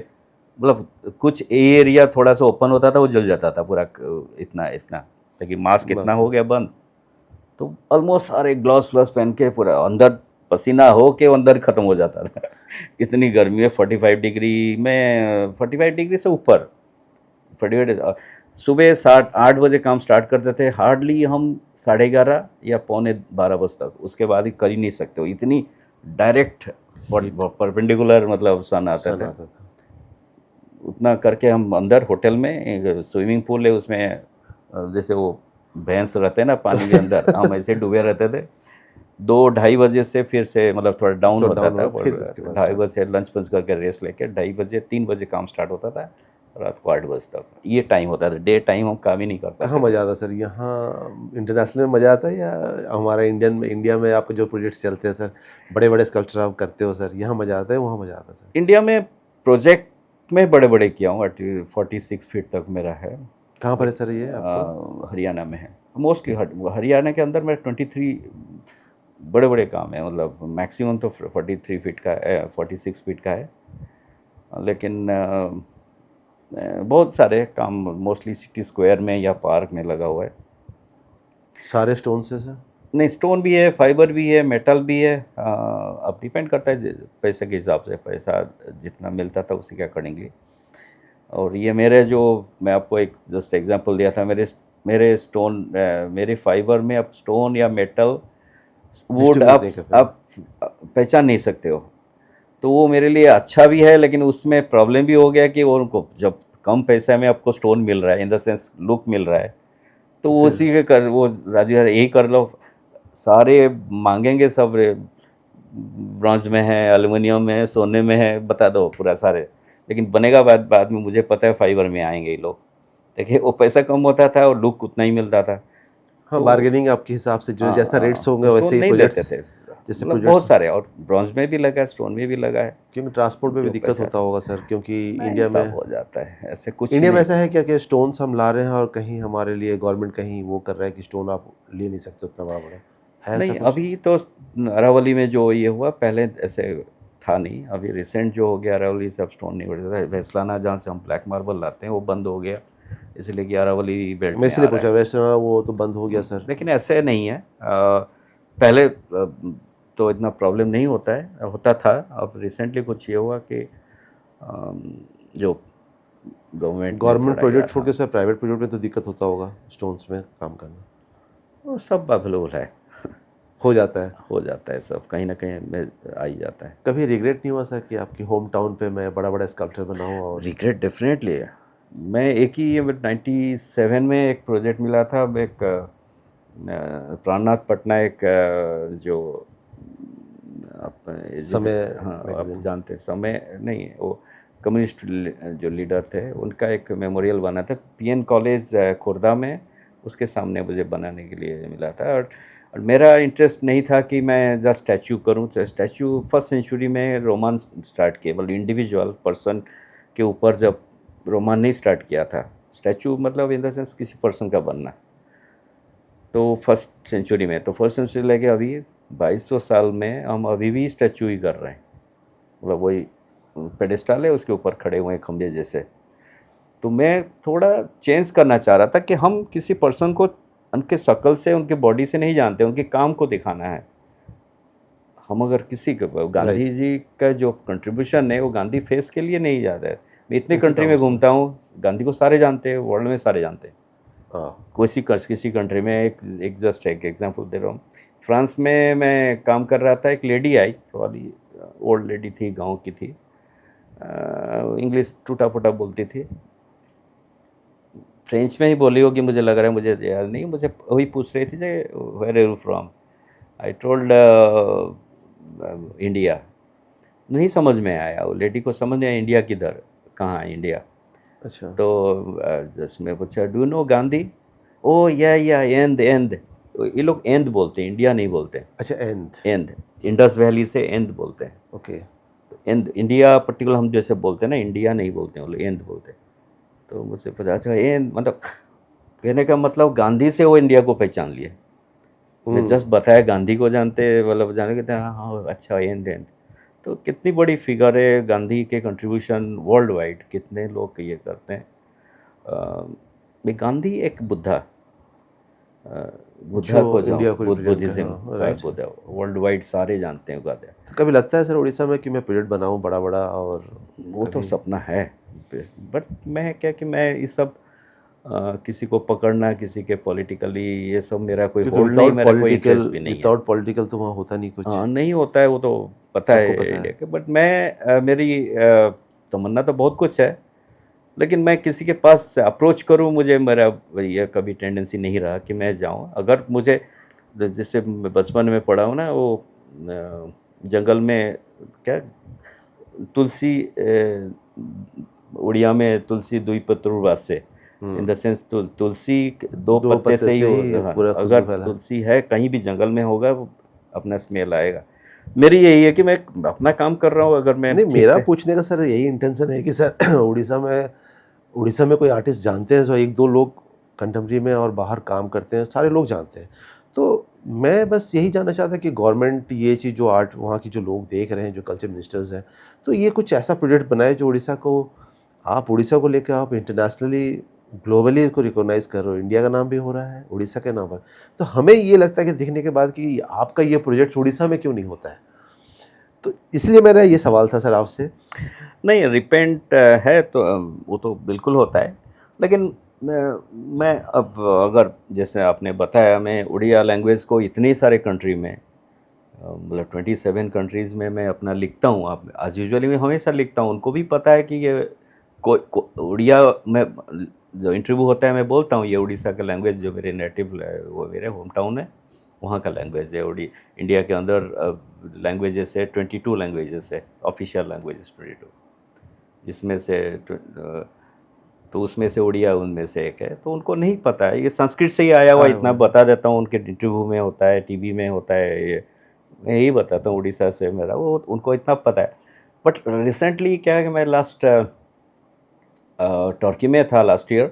मतलब कुछ एरिया थोड़ा सा ओपन होता था वो जल जाता था पूरा, इतना लेकिन मास्क इतना हो गया बंद, तो ऑलमोस्ट सारे ग्लव्स व्लव्स पहन के पूरा अंदर पसीना हो के अंदर ख़त्म हो जाता था। इतनी गर्मी है 45 डिग्री में, 45 डिग्री से ऊपर 45। सुबह 8 बजे काम स्टार्ट करते थे, हार्डली हम 11:30 या 11:45 बजे तक, उसके बाद ही कर ही नहीं सकते हो, इतनी डायरेक्ट परपेंडिकुलर मतलब सन आता सन था। आता था। उतना करके हम अंदर होटल में एक स्विमिंग पूल है उसमें जैसे वो भैंस रहते हैं ना पानी के अंदर, हम ऐसे डूबे रहते थे। 2-2:30 बजे से फिर से मतलब थोड़ा डाउन तो होता डाउन था, हुआ, फिर और उसके बाद 2:30 बजे लंच पंच करके रेस्ट लेके 2:30 बजे 3 बजे काम स्टार्ट होता था, रात को 8 बजे तक। ये टाइम होता था, डे टाइम हम काम ही नहीं कर कहाँ पाते थे। मज़ा आता सर? यहाँ इंटरनेशनल में मज़ा आता है या हमारा इंडियन में, इंडिया में आपके जो प्रोजेक्ट्स चलते हैं सर, बड़े-बड़े स्कल्पचर आप करते हो सर, यहाँ मज़ा आता है, वहाँ मज़ा आता है सर? इंडिया में प्रोजेक्ट में बड़े बड़े किया हूँ, 46 फीट तक मेरा है। कहाँ पर है सर ये आपका? हरियाणा में है मोस्टली। हरियाणा के अंदर मेरे 23 बड़े बड़े काम है, मतलब मैक्सिमम तो 43 फीट का है, 46 फीट का है, लेकिन बहुत सारे काम मोस्टली सिटी स्क्वायर में या पार्क में लगा हुआ है। सारे स्टोन से सर? नहीं, स्टोन भी है, फाइबर भी है, मेटल भी है। अब डिपेंड करता है पैसे के हिसाब से, पैसा जितना मिलता था उसी के अकॉर्डिंगली। और ये मेरे जो, मैं आपको एक जस्ट एग्जांपल दिया था, मेरे स्टोन, मेरे फाइबर में अब स्टोन या मेटल वुड डिस्टिंग्विश नहीं कर पाए। आप पहचान नहीं सकते हो। तो वो मेरे लिए अच्छा भी है, लेकिन उसमें प्रॉब्लम भी हो गया कि वो उनको जब कम पैसे में आपको स्टोन मिल रहा है, इन द सेंस लुक मिल रहा है, तो तो वो फिर उसी के कर, वो राजी है, यही कर लो। सारे मांगेंगे सब, ब्रॉन्ज में है, एल्युमिनियम में है, सोने में है, बता दो पूरा सारे, लेकिन बनेगा बाद में मुझे पता है फाइबर में आएंगे ये लोग। देखिए वो पैसा कम होता था और लुक उतना ही मिलता था। हाँ, तो बार्गेनिंग आपके हिसाब से जो जैसा रेट्स होंगे तो स्टोन वैसे ही नहीं देते प्रोजेक्ट्स, थे, जैसे मतलब बहुत प्रोजेक्ट्स, सारे, और ब्रॉन्ज में भी लगा है, स्टोन में भी लगा है। क्योंकि ट्रांसपोर्ट में भी जो दिक्कत पैसा होता होगा सर, क्योंकि नहीं, सब हो जाता है, ऐसे कुछ इंडिया में नहीं। ऐसा है क्या कि स्टोन्स हम ला रहे हैं और कहीं हमारे लिए गवर्नमेंट कहीं वो कर रहा है कि स्टोन आप ले नहीं सकते उतना बड़ा-बड़ा, है ऐसा नहीं, कुछ? अभी तो अरावली में जो ये हुआ, पहले ऐसे था नहीं। अभी रिसेंट जो हो गया, अरावली से अब स्टोन नहीं बढ़ता था। वैसलाना जहाँ से हम ब्लैक मार्बल लाते हैं वो बंद हो गया, इसलिए कि अरावली बेल्ट मैं में आ इसलिए रहा पूछा, है। वैसे वो तो बंद हो गया सर। लेकिन ऐसे नहीं है, पहले तो इतना प्रॉब्लम नहीं होता है, होता था। अब रिसेंटली कुछ ये हुआ कि जो गवर्नमेंट ने गवर्नमेंट थोड़ा किया प्रोजेक्ट छोड़ था, के सर प्राइवेट प्रोजेक्ट में तो दिक्कत होता होगा स्टोन्स में काम करना? वो सब अवेलेबल है, हो जाता है। हो जाता है सब, कहीं ना कहीं में आ ही जाता है। कभी रिग्रेट नहीं हुआ सर कि आपकी होम टाउन पे मैं बड़ा-बड़ा स्कल्पचर बनाऊँ और रिग्रेट डेफिनेटली है। मैं एक ही 97 में एक प्रोजेक्ट मिला था। अब एक प्राणनाथ पटनायक, जो आप समय हाँ आप मैगज़ीन? जानते हैं, समय नहीं, वो कम्युनिस्ट जो लीडर थे उनका एक मेमोरियल बना था पीएन कॉलेज खुर्दा में, उसके सामने मुझे बनाने के लिए मिला था। और मेरा इंटरेस्ट नहीं था कि मैं जस्ट स्टैचू करूं। स्टैचू फर्स्ट सेंचुरी में रोमान स्टार्ट किए, मतलब इंडिविजुअल पर्सन के ऊपर जब रोमान नहीं स्टार्ट किया था। स्टैचू मतलब इन द सेंस किसी पर्सन का बनना, तो फर्स्ट सेंचुरी में, तो फर्स्ट सेंचुरी लेके अभी 2200 साल में हम अभी भी स्टैचू ही कर रहे हैं। मतलब वही पेडेस्टल है, उसके ऊपर खड़े हुए हैं खंभे जैसे। तो मैं थोड़ा चेंज करना चाह रहा था कि हम किसी पर्सन को उनके शक्ल से, उनके बॉडी से नहीं जानते, उनके काम को दिखाना है। हम अगर किसी को, गांधी राइट। जी का जो कंट्रीब्यूशन है वो गांधी फेस के लिए नहीं जाता है। मैं इतने उनके कंट्री काम में से। घूमता हूँ, गांधी को सारे जानते हैं, वर्ल्ड में सारे जानते हैं। हाँ। किसी कंट्री में, एक जस्ट एक एग्जांपल दे रहा हूँ। फ्रांस में मैं काम कर रहा था, एक लेडी आई, वाली ओल्ड लेडी थी, गांव की थी, इंग्लिश टूटा फूटा बोलती थी, फ्रेंच में ही बोली होगी मुझे लग रहा है, मुझे याद नहीं। मुझे वही पूछ रही थी जे where are you from, I told India. नहीं समझ में आया, वो लेडी को समझ में आया इंडिया किधर, कहाँ है इंडिया। अच्छा। तो जस्ट मैं पूछा डू नो गांधी, ओ या एंद। ये लोग एंद बोलते हैं, इंडिया नहीं बोलते। अच्छा, एंड। एंद, इंडस वैली से एंद बोलते हैं। ओके। तो एंद इंडिया पर्टिकुलर हम जैसे बोलते हैं ना, इंडिया नहीं बोलते हैं, वो लोग एंद बोलते हैं। तो मुझसे पूछा अच्छा एंद मतलब, कहने का मतलब गांधी से वो इंडिया को पहचान लिए। मैं जस्ट बताया गांधी को जानते, मतलब जाने कहते हैं हाँ अच्छा एंड। तो कितनी बड़ी फिगर है गांधी के कंट्रीब्यूशन वर्ल्ड वाइड, कितने लोग ये करते हैं। ये गांधी एक बुद्धा, बुद्धा को जो जो इंडिया को रिप्रेजेंट कर, बुद्धिज्म हाँ, का राइट। बुद्धा वर्ल्ड वाइड सारे जानते हैं गांधी। तो कभी लगता है सर उड़ीसा में कि मैं प्रोजेक्ट बनाऊँ बड़ा-बड़ा, और वो तो कभी? सपना है, बट मैं क्या कि मैं इस सब किसी को पकड़ना, किसी के पॉलिटिकली, ये सब मेरा कोई होल्ड नहीं, मेरा कोई इंटरेस्ट भी नहीं है। विदाउट पॉलिटिकल तो वहाँ होता नहीं कुछ, नहीं होता है, वो तो पता सबको है पता इंडिया है। के। बट मैं मेरी तमन्ना तो बहुत कुछ है, लेकिन मैं किसी के पास अप्रोच करूं, मुझे मेरा ये कभी टेंडेंसी नहीं रहा कि मैं जाऊं। अगर मुझे, जैसे मैं बचपन में पढ़ा हूँ ना, वो जंगल में क्या, तुलसी उड़िया में तुलसी दुई पत्र वासे, इन द सेंस तुलसी दो दो पत्ते पत्ते से ही से ही हाँ, पूरा अगर खुशबू फैला। तुलसी है कहीं भी जंगल में होगा, वो अपना स्मेल आएगा। मेरी यही है कि मैं अपना काम कर रहा हूँ, अगर मैं नहीं, ठीक मेरा से। पूछने का सर यही इंटेंशन है कि सर उड़ीसा में कोई आर्टिस्ट जानते हैं जो एक दो लोग कंटेम्प्रेरी में और बाहर काम करते हैं, सारे लोग जानते हैं। तो मैं बस यही जानना चाहता कि गवर्नमेंट ये चीज़ जो आर्ट वहाँ की जो लोग देख रहे हैं, जो कल्चर मिनिस्टर्स हैं, तो ये कुछ ऐसा प्रोजेक्ट बनाए जो उड़ीसा को लेकर आप इंटरनेशनली ग्लोबली इसको रिकॉग्नाइज कर रहे हो। इंडिया का नाम भी हो रहा है उड़ीसा के नाम पर। तो हमें ये लगता है कि देखने के बाद कि आपका ये प्रोजेक्ट उड़ीसा में क्यों नहीं होता है। तो इसलिए मेरा ये सवाल था सर आपसे। नहीं, रिपेंट है तो वो तो बिल्कुल होता है, लेकिन मैं अब, अगर जैसे आपने बताया, मैं उड़िया लैंग्वेज को इतनी सारे कंट्री में, मतलब 27 कंट्रीज़ में मैं अपना लिखता हूँ। आप आज यूजुअली मैं हमेशा लिखता हूँ, उनको भी पता है कि ये उड़िया में जो इंटरव्यू होता है मैं बोलता हूँ ये उड़ीसा का लैंग्वेज, जो मेरे नेटिव वो मेरे होम टाउन है वहाँ का लैंग्वेज है। इंडिया के अंदर लैंग्वेजेस है 22 लैंग्वेजेस है, ऑफिशियल लैंग्वेजेस 22, जिसमें से तो उसमें से उड़िया उनमें से एक है। तो उनको नहीं पता है, ये संस्कृत से ही आया हुआ, इतना बता देता हूँ। उनके इंटरव्यू में होता है, टीवी में होता है, ये मैं यही बताता हूँ उड़ीसा से मेरा, वो उनको इतना पता है। बट रिसेंटली क्या है कि मैं लास्ट टर्की में था लास्ट ईयर।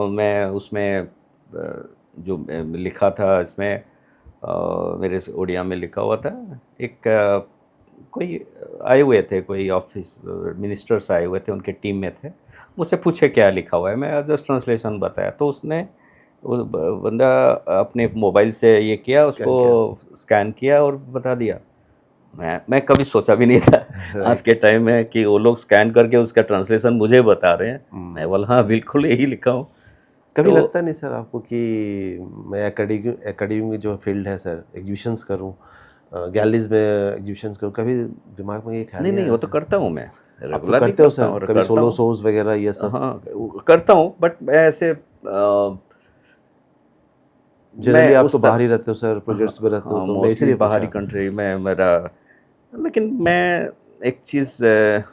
मैं उसमें जो लिखा था इसमें, मेरे से उड़िया में लिखा हुआ था। एक कोई आए हुए थे, कोई ऑफिस मिनिस्टर्स आए हुए थे, उनके टीम में थे। मुझसे पूछे क्या लिखा हुआ है, मैं जस्ट ट्रांसलेशन बताया, तो उसने वो बंदा अपने मोबाइल से ये किया, उसको स्कैन किया और बता दिया। मैं कभी सोचा भी नहीं था आज के टाइम में कि वो लोग स्कैन करके उसका ट्रांसलेशन मुझे बता रहे हैं। मैं बोला हाँ बिल्कुल यही लिखा हूँ। कभी तो लगता नहीं सर आपको कि मैं एकेडमी में जो फील्ड है सर, एग्जीबिशंस करूं, गैलरीज में एग्जीबिशंस करूं, कभी दिमाग में ये ख्याल नहीं नहीं नहीं, आया वो तो सर? करता हूँ मैं, आप तो रेगुलरली करते हो करता सर, हूँ, कभी करता सोलो हूँ। शोज वगैरह ये सब? हाँ करता हूँ, बट मैं ऐसे जनरली मैं आप तो उस बाहर ही तरह, रहते हो सर, हाँ प्रोजेक्ट्स में रहते हो, हाँ, तो मैं मोस्टली इसीलिए बाहरी पूछा। कंट्री में मेरा। लेकिन मैं एक चीज़,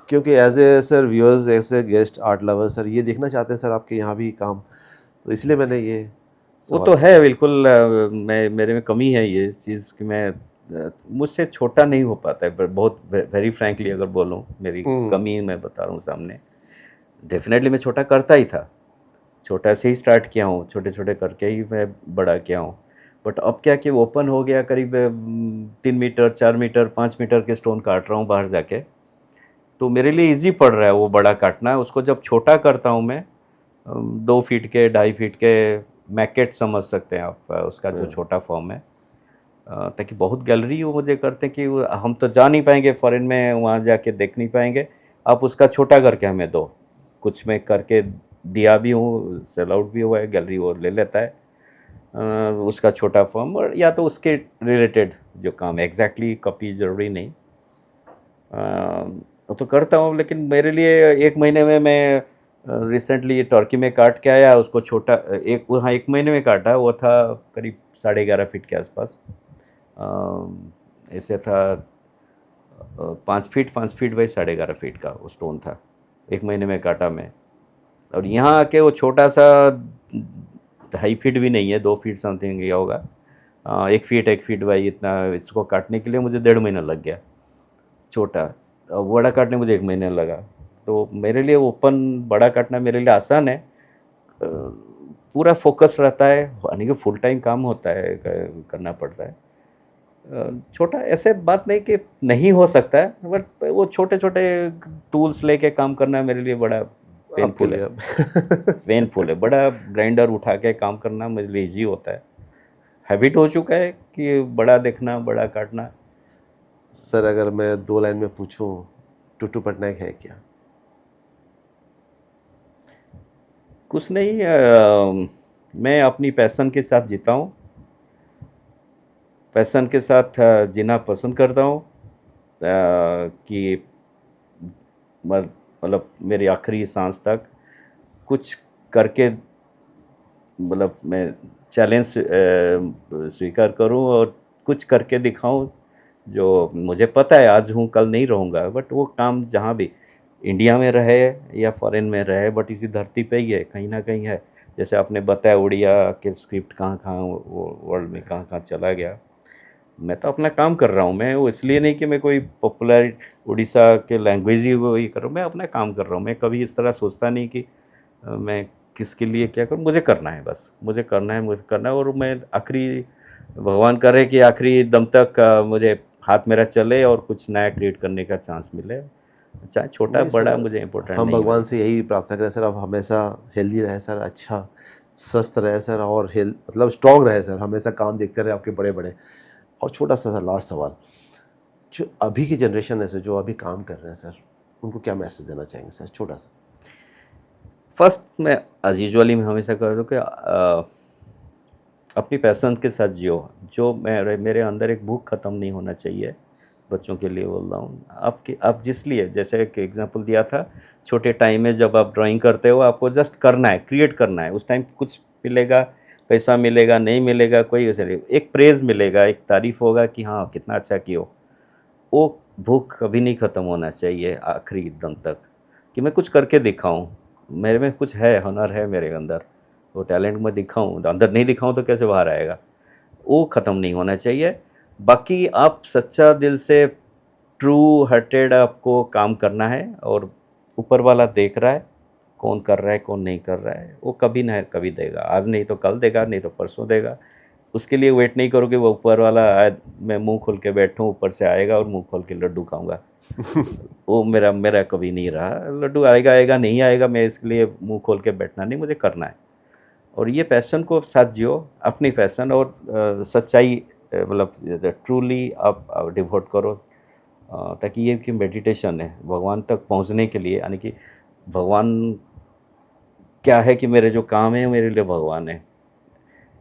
क्योंकि एज ए सर व्यूअर्स, ऐसे गेस्ट आर्ट लवर सर ये देखना चाहते हैं सर आपके यहाँ भी काम, तो इसलिए मैंने ये वो सवाल तो है पूछा। बिल्कुल, मैं मेरे में कमी है ये चीज़ कि मैं मुझसे छोटा नहीं हो पाता है, पर बहुत वेरी फ्रैंकली अगर बोलूँ, मेरी हम्म। कमी मैं बता रहा हूँ सामने। डेफिनेटली मैं छोटा करता ही था, छोटा से ही स्टार्ट किया हूँ, छोटे छोटे करके ही मैं बड़ा किया हूँ। बट अब क्या कि ओपन हो गया, करीब 3 मीटर 4 मीटर 5 मीटर के स्टोन काट रहा हूँ बाहर जाके, तो मेरे लिए इजी पड़ रहा है वो बड़ा काटना। उसको जब छोटा करता हूँ मैं, 2 फीट के 2.5 फीट के मैकेट समझ सकते हैं आप, उसका जो छोटा फॉर्म है, ताकि बहुत गैलरी वो मुझे करते हैं कि हम तो जा नहीं पाएंगे फॉरेन में, वहाँ जाके देख नहीं पाएंगे, आप उसका छोटा करके हमें दो। कुछ मैं करके दिया भी हूँ, सेल आउट भी हुआ है, गैलरी वो ले लेता है उसका छोटा फॉर्म, और या तो उसके रिलेटेड जो काम है, एग्जैक्टली कॉपी ज़रूरी नहीं। वो तो करता हूँ, लेकिन मेरे लिए 1 महीने में मैं रिसेंटली टर्की में काट के आया उसको छोटा, हाँ 1 महीने में काटा, वो था करीब 11.5 फीट के आसपास। ऐसे था 5 फीट बाई 11.5 फीट का वो स्टोन था, 1 महीने में काटा मैं। और यहाँ आके वो छोटा सा 2.5 फीट भी नहीं है, 2 फीट समथिंग ये होगा, 1 फीट बाई इतना, इसको काटने के लिए मुझे 1.5 महीना लग गया छोटा। बड़ा काटने मुझे 1 महीना लगा। तो मेरे लिए ओपन बड़ा काटना मेरे लिए आसान है, पूरा फोकस रहता है, यानी कि फुल टाइम काम होता है, करना पड़ता है। छोटा ऐसे बात नहीं कि नहीं हो सकता है, बट वो छोटे छोटे टूल्स लेके काम करना मेरे लिए बड़ा आपके पेनफुल है। लिए अब पेनफुल है, बड़ा ग्राइंडर उठा के काम करना मेरे लिए ईजी होता है। हैबिट हो चुका है कि बड़ा देखना बड़ा काटना। सर अगर मैं 2 लाइन में पूछूं, टुटू पटनायक है क्या? कुछ नहीं, मैं अपनी पैशन के साथ जीता हूँ, पैशन के साथ जीना पसंद करता हूँ, कि मतलब मेरी आखिरी सांस तक कुछ करके, मतलब मैं चैलेंज स्वीकार करूं और कुछ करके दिखाऊं। जो मुझे पता है आज हूं कल नहीं रहूंगा, बट वो काम जहां भी इंडिया में रहे या फॉरेन में रहे, बट इसी धरती पे ही है, कहीं ना कहीं है। जैसे आपने बताया उड़िया के स्क्रिप्ट कहाँ कहाँ वो वर्ल्ड में कहाँ कहाँ चला गया। मैं तो अपना काम कर रहा हूँ, मैं वो इसलिए नहीं कि मैं कोई पॉपुलर उड़ीसा के लैंग्वेज ही वो ही कर रहा हूँ, मैं अपना काम कर रहा हूँ। मैं कभी इस तरह सोचता नहीं कि मैं किसके लिए क्या करूँ, मुझे करना है, बस मुझे करना है, मुझे करना है। और मैं आखिरी, भगवान करे कि आखिरी दम तक मुझे हाथ मेरा चले और कुछ नया क्रिएट करने का चांस मिले, चाहे छोटा नहीं बड़ा सर, मुझे इम्पोर्टेंट हम नहीं है भगवान भाई। से यही प्रार्थना करें सर, आप हमेशा हेल्दी रहे सर, अच्छा स्वस्थ रहे सर, और हेल्थ मतलब स्ट्रांग रहे सर, हमेशा काम देखते रहे आपके बड़े बड़े। और छोटा सा सर लास्ट सवाल, जो अभी की जनरेशन है सर, जो अभी काम कर रहे हैं सर, उनको क्या मैसेज देना चाहेंगे सर, छोटा सा? फर्स्ट, मैं एज यूजुअली मैं हमेशा कह रहा हूँ कि अपनी पैशन के साथ जियो। जो मेरे अंदर एक भूख ख़त्म नहीं होना चाहिए, बच्चों के लिए बोल रहा हूँ। आप जिस लिए, जैसे एक एग्जांपल दिया था, छोटे टाइम में जब आप ड्राइंग करते हो, आपको जस्ट करना है, क्रिएट करना है। उस टाइम कुछ मिलेगा, पैसा मिलेगा नहीं मिलेगा कोई वैसे नहीं, एक प्रेज़ मिलेगा, एक तारीफ़ होगा कि हाँ कितना अच्छा किया। वो भूख कभी नहीं ख़त्म होना चाहिए आखिरी दम तक, कि मैं कुछ करके दिखाऊं, मेरे में कुछ है, हुनर है मेरे अंदर, वो टैलेंट मैं दिखाऊं। अंदर नहीं दिखाऊं तो कैसे बाहर आएगा, वो ख़त्म नहीं होना चाहिए। बाकी आप सच्चा दिल से, ट्रू हार्टेड आपको काम करना है, और ऊपर वाला देख रहा है कौन कर रहा है कौन नहीं कर रहा है, वो कभी ना कभी देगा। आज नहीं तो कल देगा, नहीं तो परसों देगा। उसके लिए वेट नहीं करो कि वो ऊपर वाला आए, मैं मुंह खोल के बैठूं, ऊपर से आएगा और मुंह खोल के लड्डू खाऊंगा। वो मेरा मेरा कभी नहीं रहा। लड्डू आएगा आएगा नहीं आएगा, मैं इसके लिए मुंह खोल के बैठना नहीं, मुझे करना है। और ये पैशन को साथ जियो, अपनी पैशन, और सच्चाई, मतलब ट्रूली आप डिवोट करो, ताकि ये कि मेडिटेशन है भगवान तक पहुंचने के लिए। यानी कि भगवान क्या है, कि मेरे जो काम है मेरे लिए भगवान है।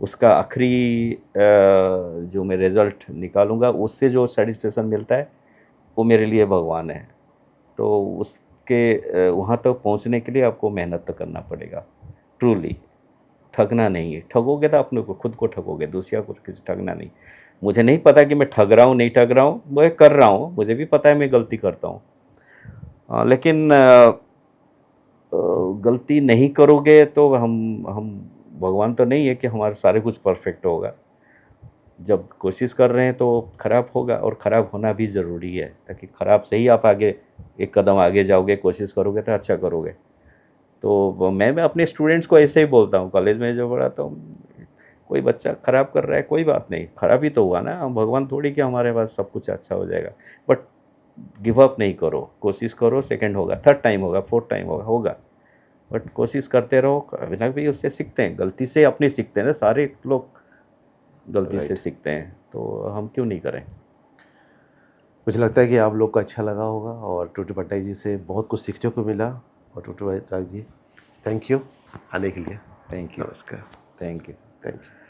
उसका आखिरी जो मैं रिज़ल्ट निकालूँगा, उससे जो सैटिस्फैक्शन मिलता है, वो मेरे लिए भगवान है। तो उसके वहाँ तक पहुँचने के लिए आपको मेहनत तो करना पड़ेगा, ट्रूली। ठगना नहीं है, ठगोगे तो अपने को, खुद को ठगोगे, दूसरा को किसी ठगना नहीं। मुझे नहीं पता कि मैं ठग रहा हूँ नहीं ठग रहा हूँ, मैं कर रहा हूँ, मुझे भी पता है मैं गलती करता हूँ। लेकिन गलती नहीं करोगे तो हम भगवान तो नहीं है कि हमारे सारे कुछ परफेक्ट होगा। जब कोशिश कर रहे हैं तो ख़राब होगा, और ख़राब होना भी ज़रूरी है, ताकि ख़राब से ही आप आगे एक कदम आगे जाओगे। कोशिश करोगे तो अच्छा करोगे। तो मैं अपने स्टूडेंट्स को ऐसे ही बोलता हूँ, कॉलेज में जो पढ़ाता हूँ, कोई बच्चा ख़राब कर रहा है कोई बात नहीं, ख़राब ही तो हुआ ना, हम भगवान थोड़ी कि हमारे पास सब कुछ अच्छा हो जाएगा। बट गिव अप नहीं करो, कोशिश करो, सेकंड होगा, थर्ड टाइम होगा, फोर्थ टाइम होगा। बट कोशिश करते रहो, कभी ना कभी उससे सीखते हैं, गलती से अपनी सीखते हैं ना, सारे लोग गलती से राइट। सीखते हैं, तो हम क्यों नहीं करें। मुझे लगता है कि आप लोग को अच्छा लगा होगा, और टूटू पटनायक जी से बहुत कुछ सीखने को मिला। और टूटू पटनायक जी, थैंक यू आने के लिए। Thank you. नमस्कार। Thank you. Thank you.